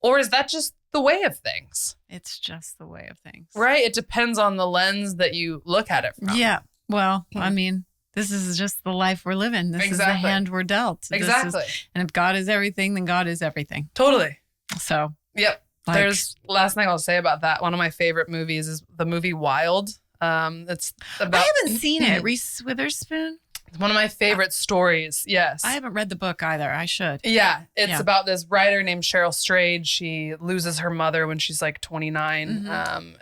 or is that just the way of things?
It's just the way of things.
Right? It depends on the lens that you look at it from.
Yeah. Well, I mean, this is just the life we're living. This is the hand we're dealt.
Exactly.
And if God is everything, then God is everything.
Totally.
So.
Yep. There's last thing I'll say about that. One of my favorite movies is the movie Wild. It's about.
I haven't seen it. Reese Witherspoon.
It's one of my favorite stories. Yes.
I haven't read the book either. I should.
Yeah. It's about this writer named Cheryl Strayed. She loses her mother when she's like 29.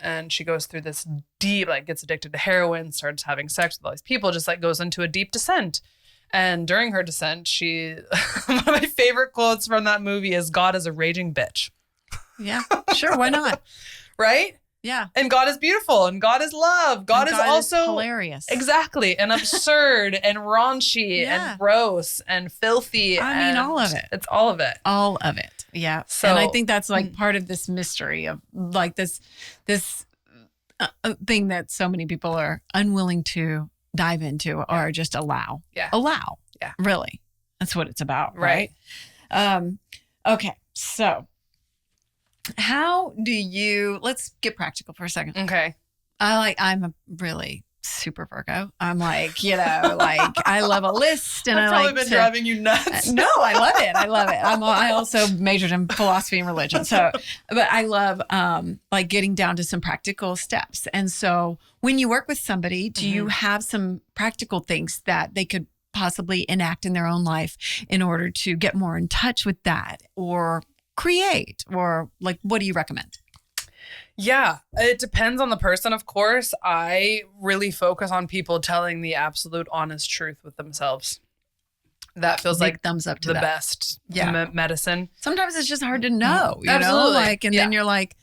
And she goes through this deep, like gets addicted to heroin, starts having sex with all these people, just like goes into a deep descent. And during her descent, one of my favorite quotes from that movie is, God is a raging bitch.
Yeah, sure. Why not?
Right?
Yeah.
And God is beautiful and God is love. God is also
hilarious.
Exactly. And absurd and raunchy and gross and filthy.
I mean, all of it.
It's all of it.
All of it. Yeah. So, and I think that's like part of this mystery of like this thing that so many people are unwilling to dive into or just allow.
Yeah.
Allow.
Yeah.
Really. That's what it's about. Right. Okay. So how do you, let's get practical for a second.
Okay.
I'm a really super Virgo. I'm like, like I love a list, and
I've probably been driving you nuts.
No, I love it. I love it. I also majored in philosophy and religion. So, but I love like getting down to some practical steps. And so when you work with somebody, do you have some practical things that they could possibly enact in their own life in order to get more in touch with that or create? Or like, what do you recommend?
Yeah, it depends on the person, of course. I really focus on people telling the absolute honest truth with themselves. That feels
Big
like
thumbs up to
the
that.
best medicine.
Sometimes it's just hard to know, you
Absolutely.
know, like, and then you're like,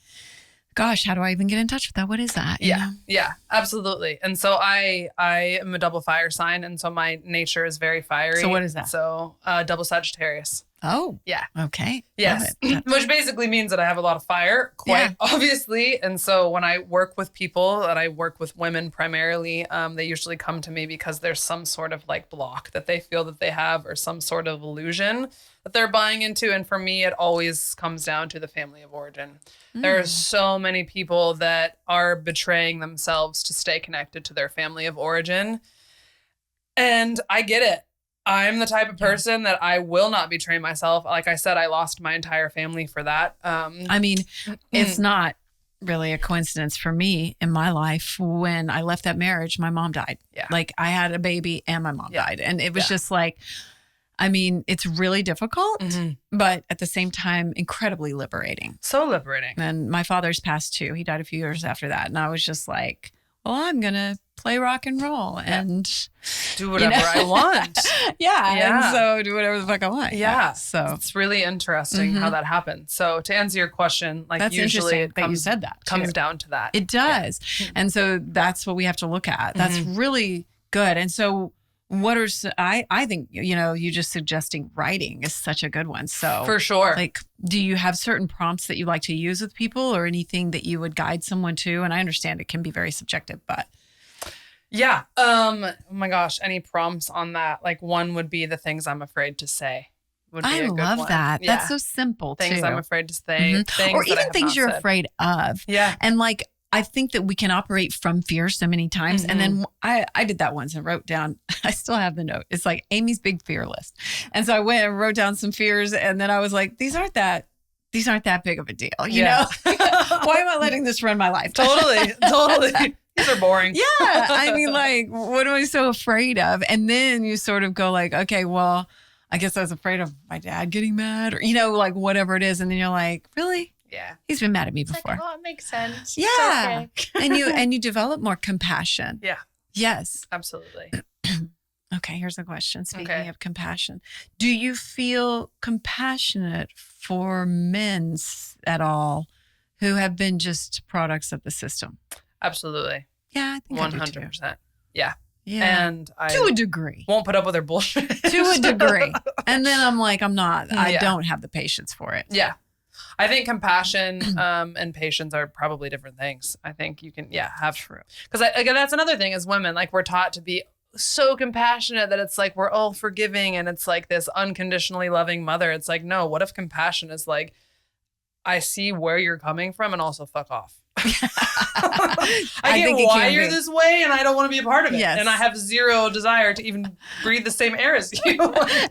gosh, how do I even get in touch with that? What is that? You know?
Yeah, absolutely. And so I am a double fire sign, and so my nature is very fiery.
So what is that?
So double Sagittarius.
Oh,
yeah.
Okay.
Yes. Which basically means that I have a lot of fire, quite obviously. And so when I work with people, and I work with women primarily, they usually come to me because there's some sort of like block that they feel that they have, or some sort of illusion that they're buying into. And for me, it always comes down to the family of origin. There are so many people that are betraying themselves to stay connected to their family of origin. And I get it. I'm the type of person that I will not betray myself. Like I said, I lost my entire family for that.
I mean, it's not really a coincidence for me in my life. When I left that marriage, my mom died.
Yeah.
Like I had a baby and my mom died. And it was just like, I mean, it's really difficult, but at the same time, incredibly liberating.
So liberating.
And my father's passed too. He died a few years after that. And I was just like, well, I'm going to play rock and roll and
do whatever I want.
And so do whatever the fuck I want.
Yeah.
So
it's really interesting how that happens. So to answer your question, like
that's
usually it
that you said that
comes down to that.
It does. Yeah. And so that's what we have to look at. That's really good. And so what are, I think, you know, you just suggesting writing is such a good one. So
for sure.
Like, do you have certain prompts that you like to use with people or anything that you would guide someone to? And I understand it can be very subjective, but.
Yeah. Oh my gosh. Any prompts on that? Like one would be the things I'm afraid to say. Would be
I
a good
love
one.
that.
Yeah.
That's so simple too.
Things I'm afraid to say. Things
or even things you're
said.
afraid of.
Yeah.
And like, I think that we can operate from fear so many times. And then I did that once and wrote down, I still have the note. It's like Amy's big fear list. And so I went and wrote down some fears. And then I was like, these aren't that big of a deal. You know, why am I letting this run my life?
Totally. These are boring.
Yeah. I mean, like, what am I so afraid of? And then you sort of go like, okay, well, I guess I was afraid of my dad getting mad or, you know, like whatever it is. And then you're like, really?
Yeah.
He's been mad at me before.
Like, oh, it makes sense.
Yeah.
It's okay.
and you develop more compassion.
Yeah.
Yes.
Absolutely.
Okay, here's a question. Speaking of compassion, do you feel compassionate for men at all who have been just products of the system?
Absolutely.
Yeah, I think
100%. Yeah.
Yeah.
And I
to a degree.
won't put up with their bullshit.
To a degree. And then I'm like, I don't have the patience for it.
Yeah. I think compassion and patience are probably different things. I think you can, have true. Because again, that's another thing as women, like we're taught to be so compassionate that it's like we're all forgiving and it's like this unconditionally loving mother. It's like, no, what if compassion is like, I see where you're coming from and also fuck off. I get why you're this way and I don't want to be a part of it.
Yes.
And I have zero desire to even breathe the same air as you.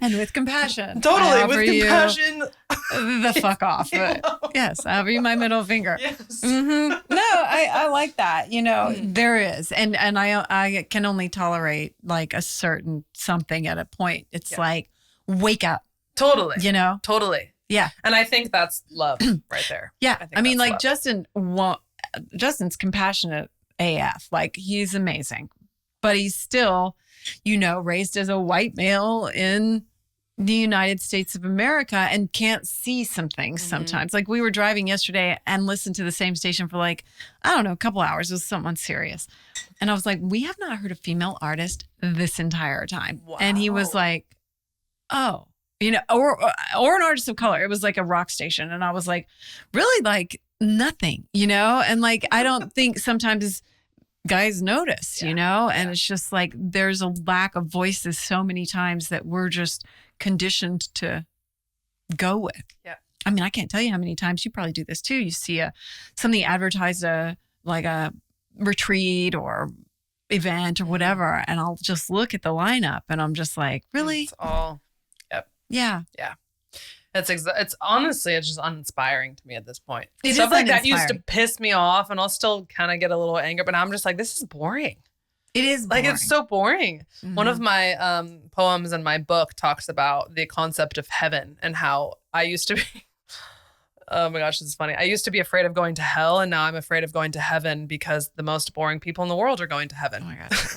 And with compassion.
Totally, with compassion.
The fuck off. Yes, I'll be my middle finger.
Yes.
No, I like that. You know, there is. And I can only tolerate like a certain something at a point. It's like, wake up.
Totally.
You know?
Totally.
Yeah.
And I think that's love right there.
Yeah. I mean, like
love.
Justin's compassionate AF. Like he's amazing, but he's still, you know, raised as a white male in the United States of America and can't see some things sometimes. Like we were driving yesterday and listened to the same station for like, I don't know, a couple hours. It was someone serious. And I was like, we have not heard a female artist this entire time. Wow. And he was like, oh. You know, or an artist of color. It was like a rock station. And I was like, really like nothing, you know? And like, I don't think sometimes guys notice, you know? And it's just like, there's a lack of voices so many times that we're just conditioned to go with.
Yeah.
I mean, I can't tell you how many times you probably do this too. You see something advertised like a retreat or event or whatever. And I'll just look at the lineup and I'm just like, really?
It's all...
Yeah.
Yeah. It's honestly, it's just uninspiring to me at this point.
Stuff
like that used to piss me off and I'll still kind of get a little angry, but I'm just like, this is boring.
It is
like,
boring.
it's so boring. One of my poems in my book talks about the concept of heaven and how I used to be. Oh my gosh, this is funny. I used to be afraid of going to hell, and now I'm afraid of going to heaven because the most boring people in the world are going to heaven.
Oh my gosh.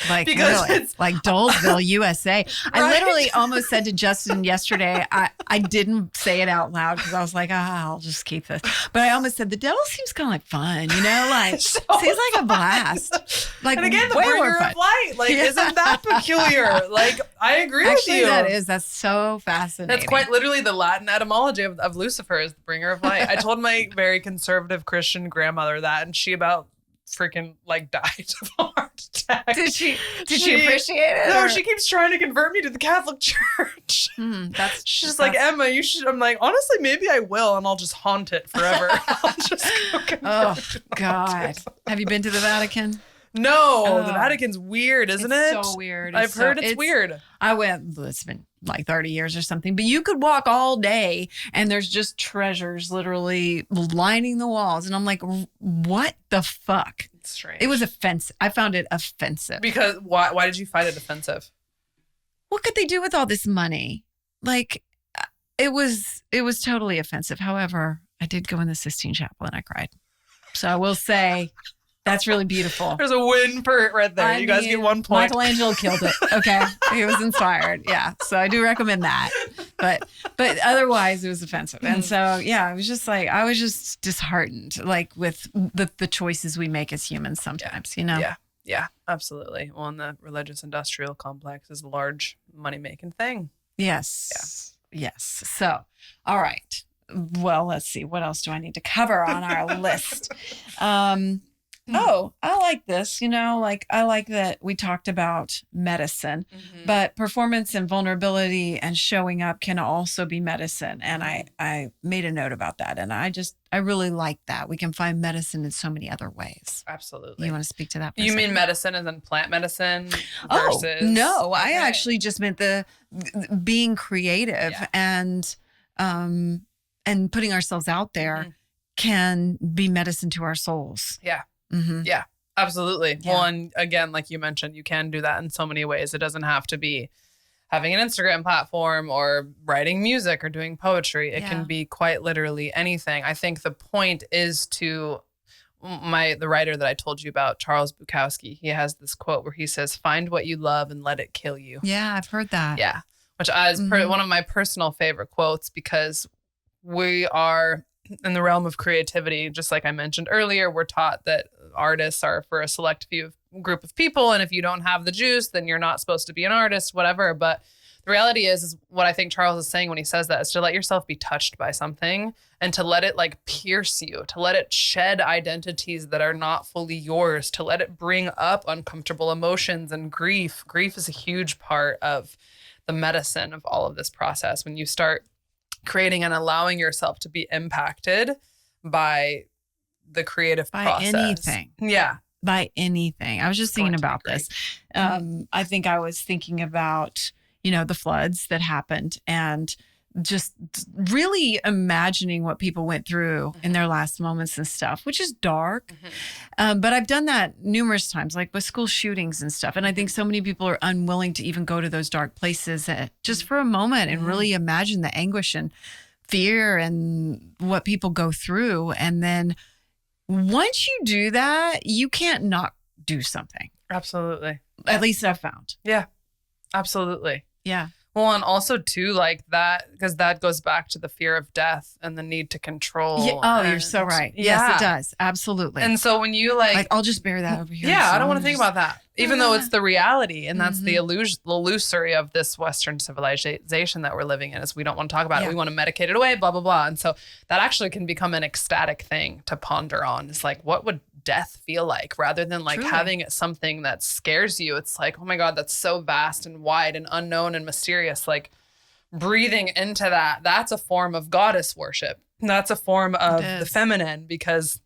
Like,
Because
really,
it's
like Dolesville, USA. I
Right?
literally almost said to Justin yesterday, I didn't say it out loud because I was like, I'll just keep this. But I almost said, the devil seems kind of like fun, like
So
seems like a blast. Like,
and again, the
way more
bringer
fun.
of light. Like,
Yeah.
isn't that peculiar? Like, I agree
Actually,
with you.
that's so fascinating.
That's quite literally the Latin etymology of Lucifer is the bringer of light. I told my very conservative Christian grandmother that, and she about freaking like died of a heart attack.
Did she appreciate it?
No,
or-
she keeps trying to convert me to the Catholic Church. She's like, Emma, you should. I'm like, honestly, maybe I will, and I'll just haunt it forever. I'll just go convert
Oh
to
God. Have you been to the Vatican?
No, the Vatican's weird, isn't
It's
it?
so weird.
I've heard it's weird.
I went, it's been like 30 years or something, but you could walk all day and there's just treasures literally lining the walls. And I'm like, what the fuck?
It's strange.
It was offensive. I found it offensive.
Because why did you find it offensive?
What could they do with all this money? Like, it was totally offensive. However, I did go in the Sistine Chapel and I cried. So I will say, that's really beautiful.
There's a win for it right there. You guys get 1 point.
Michelangelo killed it. Okay. He was inspired. Yeah. So I do recommend that. But otherwise it was offensive. And so, yeah, I was just like, I was just disheartened, like with the choices we make as humans sometimes,
Yeah, absolutely. Well, and the religious industrial complex is a large money making thing.
Yes. Yeah. Yes. So, all right. Well, let's see. What else do I need to cover on our list? Oh, I like this. I like that we talked about medicine, but performance and vulnerability and showing up can also be medicine. And I made a note about that. And I really like that. We can find medicine in so many other ways.
Absolutely.
You want to speak to that?
You mean medicine as in plant medicine versus?
Oh, no, I actually just meant the being creative and putting ourselves out there can be medicine to our souls.
Yeah.
Mm-hmm.
Yeah, absolutely.
Yeah.
Well, and again, like you mentioned, you can do that in so many ways. It doesn't have to be having an Instagram platform or writing music or doing poetry. It can be quite literally anything. I think the point is to the writer that I told you about, Charles Bukowski. He has this quote where he says, "Find what you love and let it kill you."
Yeah, I've heard that.
Yeah, which is one of my personal favorite quotes because we are in the realm of creativity. Just like I mentioned earlier, we're taught that artists are for a select group of people. And if you don't have the juice, then you're not supposed to be an artist, whatever. But the reality is what I think Charles is saying when he says that is to let yourself be touched by something and to let it like pierce you, to let it shed identities that are not fully yours, to let it bring up uncomfortable emotions and grief. Grief is a huge part of the medicine of all of this process. When you start creating and allowing yourself to be impacted by the creative process.
By anything.
Yeah.
By anything. I was just thinking about this. I think I was thinking about, the floods that happened and just really imagining what people went through in their last moments and stuff, which is dark. But I've done that numerous times, like with school shootings and stuff. And I think so many people are unwilling to even go to those dark places just for a moment and really imagine the anguish and fear and what people go through. And then once you do that, you can't not do something.
Absolutely.
At least I've found.
Yeah, absolutely.
Yeah.
Well, and also too, like that, because that goes back to the fear of death and the need to control.
Yeah. Oh, you're so right. Yes, it does. Absolutely.
And so when you like
I'll just bear that over here.
Yeah,
So
I don't want
I'm
to think
just-
about that. Even though it's the reality, and that's the illusory of this Western civilization that we're living in, is we don't want to talk about it. We want to medicate it away, blah, blah, blah. And so that actually can become an ecstatic thing to ponder on. It's like, what would death feel like rather than like
Truly.
having it something that scares you? It's like, oh my God, that's so vast and wide and unknown and mysterious. Like breathing into that, that's a form of goddess worship. That's a form of the feminine, because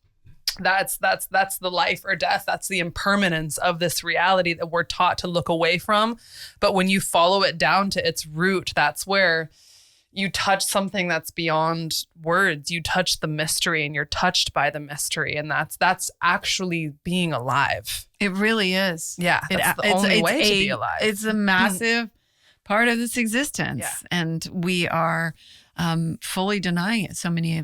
that's the life or death. That's the impermanence of this reality that we're taught to look away from. But when you follow it down to its root, that's where you touch something that's beyond words. You touch the mystery and you're touched by the mystery. And that's actually being alive.
It really is.
Yeah. That's the only way to be alive.
It's a massive part of this existence.
Yeah.
And we are fully denying it so many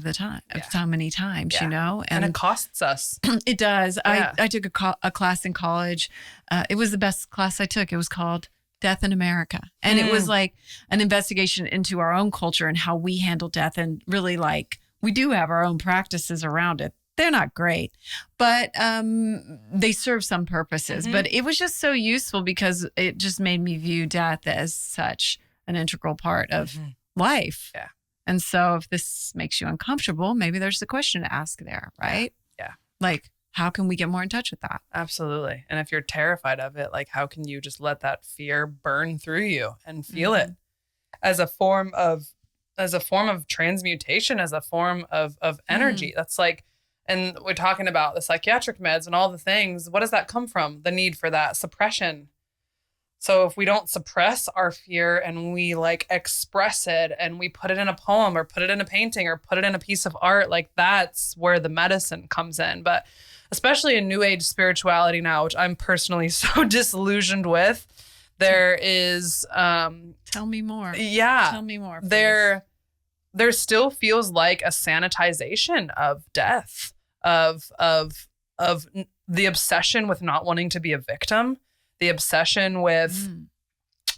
times,
Yeah.
you know?
And it costs us.
It does.
Yeah.
I took a class in college. It was the best class I took. It was called Death in America. And it was like an investigation into our own culture and how we handle death. And really, like, we do have our own practices around it. They're not great, but they serve some purposes. But it was just so useful because it just made me view death as such an integral part of life.
Yeah.
And so if this makes you uncomfortable, maybe there's a question to ask there, right?
Yeah.
Like, how can we get more in touch with that?
Absolutely. And if you're terrified of it, like, how can you just let that fear burn through you and feel it as a form of transmutation, as a form of energy? That's like, and we're talking about the psychiatric meds and all the things. What does that come from? The need for that suppression. So if we don't suppress our fear and we like express it and we put it in a poem or put it in a painting or put it in a piece of art, like, that's where the medicine comes in. But especially in New Age spirituality now, which I'm personally so disillusioned with, there is
Tell me more.
Yeah.
Tell me more. Please.
There still feels like a sanitization of death, of the obsession with not wanting to be a victim, the obsession with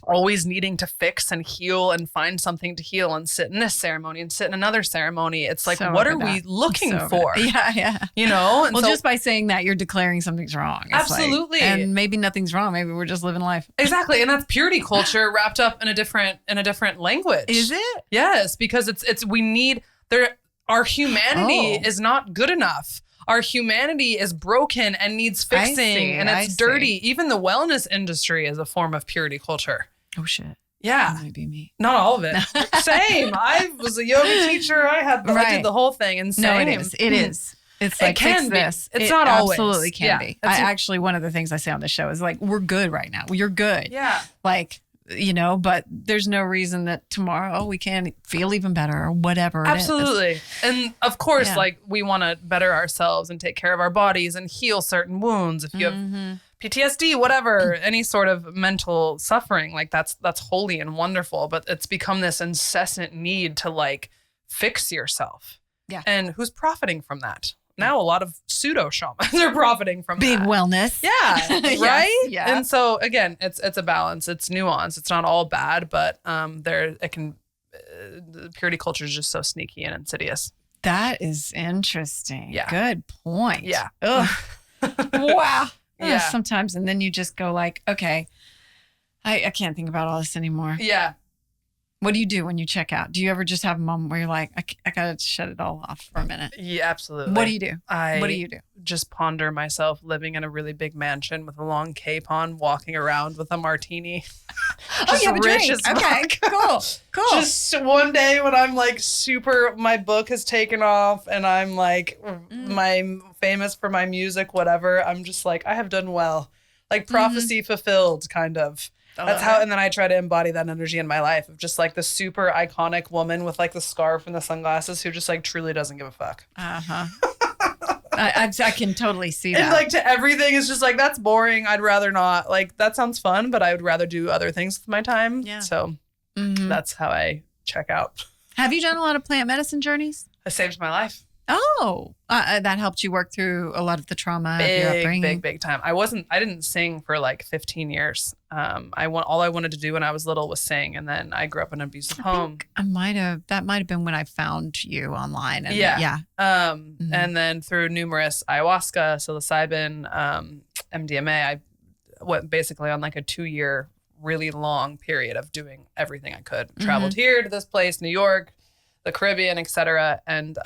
always needing to fix and heal and find something to heal and sit in this ceremony and sit in another ceremony. It's like,
So
what
over
are we
that.
looking
So over
for?
that. Yeah.
You know? And
Well,
so,
just by saying that, you're declaring something's wrong. It's like-
Absolutely.
and maybe nothing's wrong. Maybe we're just living life.
exactly. And that's purity culture wrapped up in a different language.
Is it?
Yes, because it's we need our humanity
Oh.
is not good enough. Our humanity is broken and needs fixing,
see,
and
I
it's
see.
dirty. Even the wellness industry is a form of purity culture.
Oh, shit.
Yeah.
That might be me.
Not all of it. Same. I was a yoga teacher. I did the whole thing. And
No, it is. It is. It's like,
It can
fix
be.
this.
It's
It
not always.
absolutely can
Yeah.
be.
That's
Actually, one of the things I say on the show is like, we're good right now. You're good.
Yeah.
Like, you know, but there's no reason that tomorrow we can't feel even better or whatever. it is.
Absolutely. And of course,
Yeah.
like, we want to better ourselves and take care of our bodies and heal certain wounds. If you have PTSD, whatever, any sort of mental suffering, like, that's holy and wonderful. But it's become this incessant need to like fix yourself.
Yeah.
And who's profiting from that? Now a lot of pseudo shamans are profiting from
Big
that.
wellness.
Yeah,
Yes,
right.
yeah.
And so again, it's a balance. It's nuance. It's not all bad, but the purity culture is just so sneaky and insidious.
That is interesting.
Yeah.
Good point.
Yeah.
Ugh. Wow.
Yeah.
Sometimes, and then you just go like, okay, I can't think about all this anymore.
Yeah.
What do you do when you check out? Do you ever just have a moment where you're like, I gotta shut it all off for a minute?
Yeah, absolutely.
What do you do?
What
do you do?
Just ponder myself living in a really big mansion with a long cape on, walking around with a martini.
Oh, you have a
rich
drink.
as
Okay,
fuck.
cool.
Just one day when I'm like my book has taken off and I'm like, I'm famous for my music, whatever. I'm just like, I have done well, like prophecy fulfilled, kind of. That's how, and then I try to embody that energy in my life of just like the super iconic woman with like the scarf and the sunglasses who just like truly doesn't give a fuck.
I can totally see that.
And like to everything is just like, that's boring. I'd rather not. Like, that sounds fun, but I would rather do other things with my time.
Yeah.
So that's how I check out.
Have you done a lot of plant medicine journeys?
It saved my life.
Oh, that helped you work through a lot of the trauma of your upbringing.
Big time. I didn't sing for like 15 years. All I wanted to do when I was little was sing. And then I grew up in an abusive home.
That might have been when I found you online. And
Yeah. And then through numerous ayahuasca, psilocybin, MDMA, I went basically on like a 2-year, really long period of doing everything I could. Traveled here to this place, New York, the Caribbean, etc. And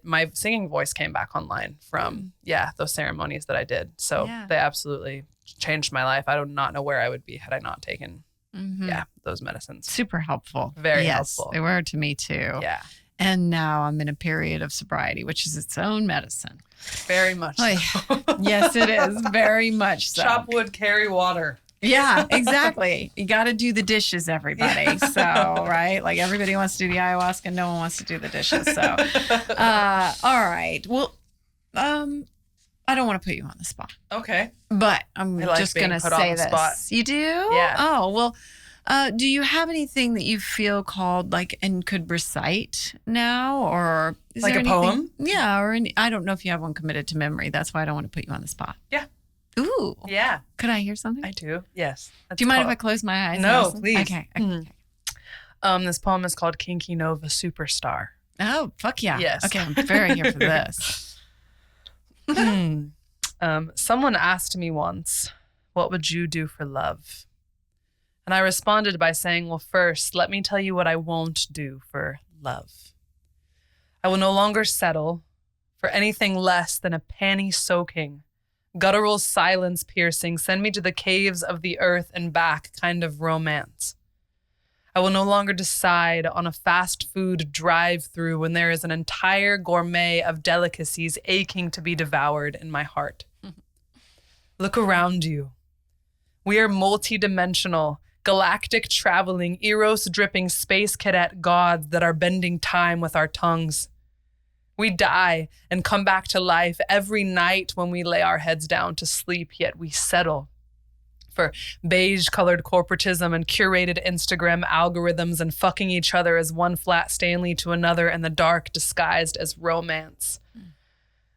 my singing voice came back online from those ceremonies that I did. So they absolutely changed my life. I do not know where I would be had I not taken those medicines.
Super helpful.
Very
yes,
helpful.
They were to me too.
Yeah.
And now I'm in a period of sobriety, which is its own medicine.
Very much so.
Yes, it is. Very much so.
Chop wood, carry water.
Yeah, exactly. You got to do the dishes, everybody. So, right? Like everybody wants to do the ayahuasca. No one wants to do the dishes. So, all right. Well, I don't want to put you on the spot,
Okay.
but I'm
I like
just
being
going to
put on
say
the
this.
spot.
You do?
Yeah.
Oh, well, do you have anything that you feel called like and could recite now, or is
Like
there
a
anything?
poem?
Yeah, or I don't know if you have one committed to memory. That's why I don't want to put you on the spot.
Yeah.
Ooh.
Yeah.
Could I hear something?
I do. Yes.
Do you mind if I close my eyes?
No,
and listen?
please.
Okay.
This poem is called Kinky Superstar.
Oh, fuck yeah.
Yes.
Okay, I'm very here for this.
Someone asked me once, what would you do for love? And I responded by saying, well, first, let me tell you what I won't do for love. I will no longer settle for anything less than a panty-soaking, guttural silence piercing, send me to the caves of the earth and back kind of romance. I will no longer decide on a fast food drive-through when there is an entire gourmet of delicacies aching to be devoured in my heart. Look around you. We are multi-dimensional, galactic traveling, Eros-dripping space cadet gods that are bending time with our tongues. We die and come back to life every night when we lay our heads down to sleep, yet we settle for beige-colored corporatism and curated Instagram algorithms and fucking each other as one flat Stanley to another in the dark disguised as romance.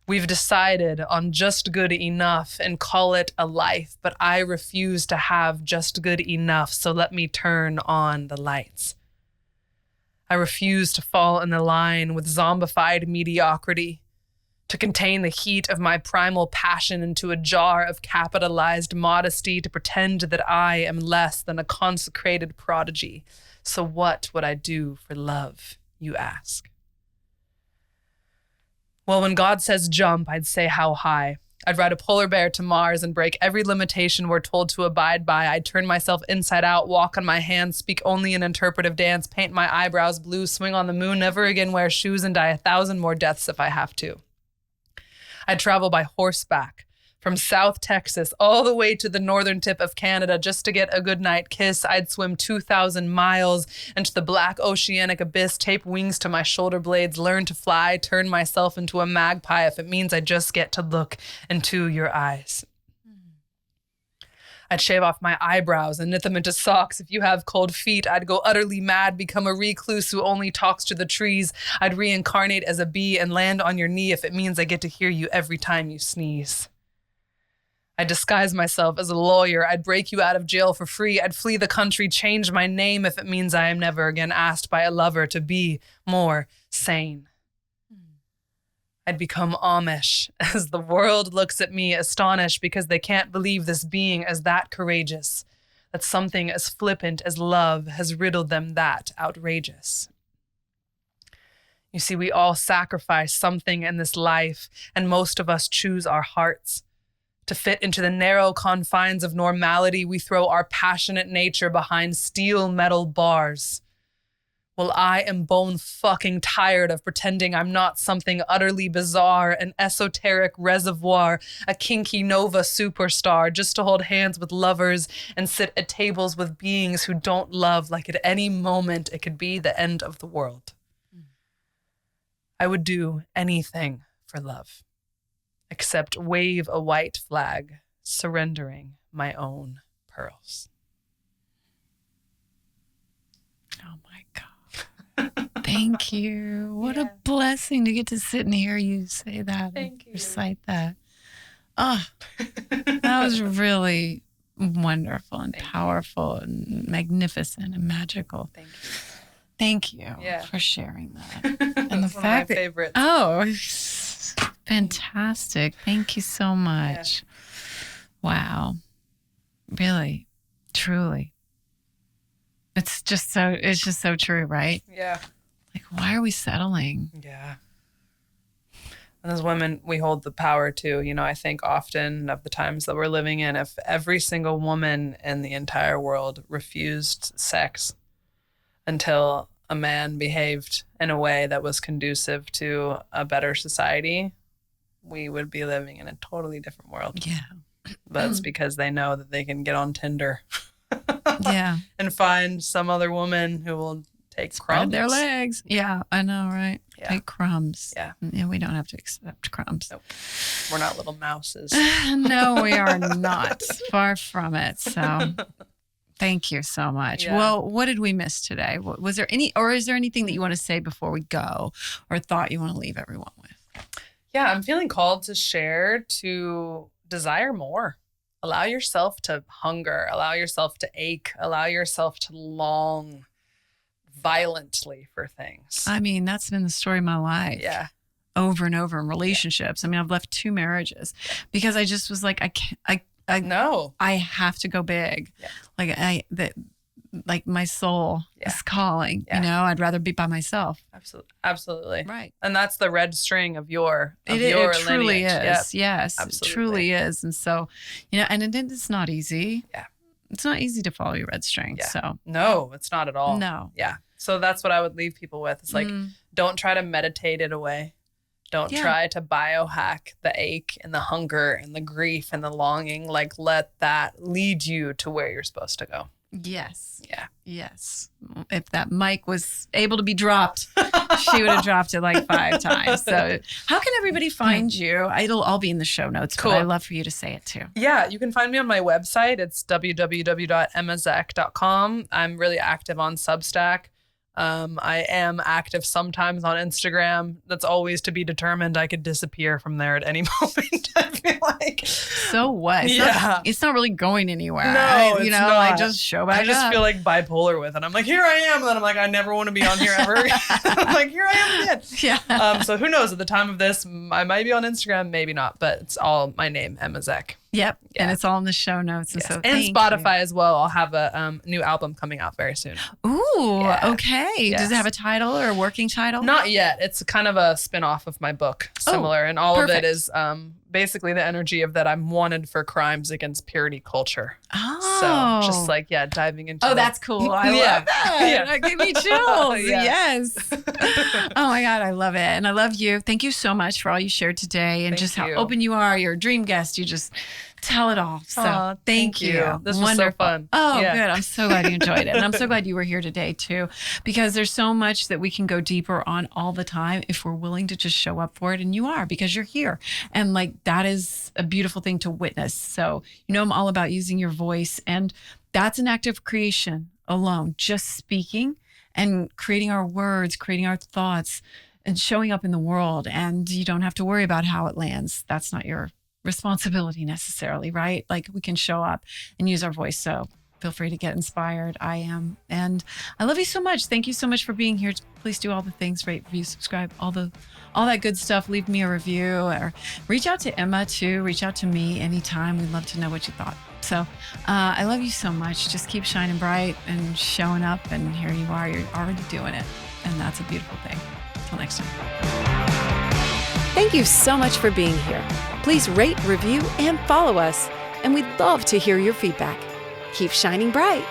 We've decided on just good enough and call it a life, but I refuse to have just good enough, so let me turn on the lights. I refuse to fall in the line with zombified mediocrity, to contain the heat of my primal passion into a jar of capitalized modesty, to pretend that I am less than a consecrated prodigy. So what would I do for love, you ask? Well, when God says jump, I'd say how high. I'd ride a polar bear to Mars and break every limitation we're told to abide by. I'd turn myself inside out, walk on my hands, speak only in interpretive dance, paint my eyebrows blue, swing on the moon, never again wear shoes, and die 1,000 more deaths if I have to. I'd travel by horseback from South Texas all the way to the northern tip of Canada just to get a goodnight kiss. I'd swim 2,000 miles into the black oceanic abyss, tape wings to my shoulder blades, learn to fly, turn myself into a magpie if it means I just get to look into your eyes. I'd shave off my eyebrows and knit them into socks. If you have cold feet, I'd go utterly mad, become a recluse who only talks to the trees. I'd reincarnate as a bee and land on your knee if it means I get to hear you every time you sneeze. I'd disguise myself as a lawyer. I'd break you out of jail for free. I'd flee the country, change my name if it means I am never again asked by a lover to be more sane. I'd become Amish as the world looks at me astonished because they can't believe this being is that courageous, that something as flippant as love has riddled them that outrageous. You see, we all sacrifice something in this life, and most of us choose our hearts. To fit into the narrow confines of normality, we throw our passionate nature behind steel metal bars. Well, I am bone fucking tired of pretending I'm not something utterly bizarre, an esoteric reservoir, a kinky nova superstar, just to hold hands with lovers and sit at tables with beings who don't love like at any moment it could be the end of the world. I would do anything for love, except wave a white flag, surrendering my own pearls.
Oh my God. Thank you. What a blessing to get to sit and hear you say that.
Thank you.
Recite that. Oh, that was really wonderful and powerful and magnificent and magical.
Thank you.
Thank you for sharing that.
And the fact that, favorites.
Oh, fantastic. Thank you so much. Yeah. Wow. Really, truly. It's just so true, right?
Yeah.
Like, why are we settling?
Yeah. And as women, we hold the power too. You know, I think often of the times that we're living in, if every single woman in the entire world refused sex until a man behaved in a way that was conducive to a better society, we would be living in a totally different world.
Yeah.
That's because they know that they can get on Tinder
Yeah.
and find some other woman who will take
Spread
crumbs.
their legs. Yeah, I know, right?
Yeah.
Take crumbs.
Yeah.
Yeah, we don't have to accept crumbs.
Nope. We're not little mouses.
No, we are not. Far from it. So thank you so much.
Yeah.
Well, what did we miss today? Was there is there anything that you want to say before we go or thought you want to leave everyone with?
Yeah, I'm feeling called to share, to desire more. Allow yourself to hunger, allow yourself to ache, allow yourself to long violently for things.
I mean, that's been the story of my life.
Yeah.
Over and over in relationships. I mean, I've left 2 marriages because I just was like, I can't,
No.
I have to go big.
Yeah.
Like my soul is calling,
Yeah.
you know, I'd rather be by myself.
Absolutely.
Right.
And that's the red string of your
It truly
lineage.
is.
Yep.
Yes,
Absolutely.
it truly is. And so, you know, and it's not easy.
Yeah.
It's not easy to follow your red string.
Yeah.
So
No, it's not at all.
no.
Yeah. So that's what I would leave people with. It's like, don't try to meditate it away. Don't try to biohack the ache and the hunger and the grief and the longing. Like, let that lead you to where you're supposed to go.
Yes.
Yeah.
Yes. If that mic was able to be dropped, she would have dropped it like 5 times. So how can everybody find you? It'll all be in the show notes,
Cool.
but I'd love for you to say it too.
Yeah, you can find me on my website. It's www.emmazeck.com. I'm really active on Substack. I am active sometimes on Instagram. That's always to be determined. I could disappear from there at any moment, I feel like.
So what? It's not really going anywhere.
No, it's not.
Like just show back
I just
up.
feel like bipolar with it. I'm like, here I am. And then I'm like, I never want to be on here ever again. I'm like, here I am again.
Yeah.
So who knows? At the time of this, I might be on Instagram, maybe not, but it's all my name, Emma Zeck.
Yep.
Yeah.
And it's all in the show notes. And
Yes.
so
And
thank
Spotify
you.
as well. I'll have a new album coming out very soon.
Ooh,
Yeah.
okay.
Yes.
Does it have a title or a working title?
Not yet. It's kind of a spin-off of my book, similar. And all
perfect.
of it is basically the energy of that I'm wanted for crimes against purity culture.
Oh.
So just like, diving into
Oh, that's cool. I love that.
Yeah.
That gave me chills.
Yeah.
Yes. Oh my God, I love it. And I love you. Thank you so much for all you shared today and
Thank
just how
you.
open you are. You're a dream guest. You just tell it all. So
Aw,
thank you.
This was so fun.
Oh,
Yeah.
good. I'm so glad you enjoyed it. And I'm so glad you were here today too, because there's so much that we can go deeper on all the time if we're willing to just show up for it. And you are, because you're here. And like, that is a beautiful thing to witness. So, you know, I'm all about using your voice, and that's an act of creation alone, just speaking and creating our words, creating our thoughts and showing up in the world. And you don't have to worry about how it lands. That's not your responsibility necessarily, right? Like, we can show up and use our voice. So feel free to get inspired. I am. And I love you so much. Thank you so much for being here. Please do all the things, rate, review, subscribe, all that good stuff. Leave me a review or reach out to Emma too. Reach out to me anytime. We'd love to know what you thought. So I love you so much. Just keep shining bright and showing up. And here you are. You're already doing it. And that's a beautiful thing. Until next time.
Thank you so much for being here. Please rate, review, and follow us. And we'd love to hear your feedback. Keep shining bright.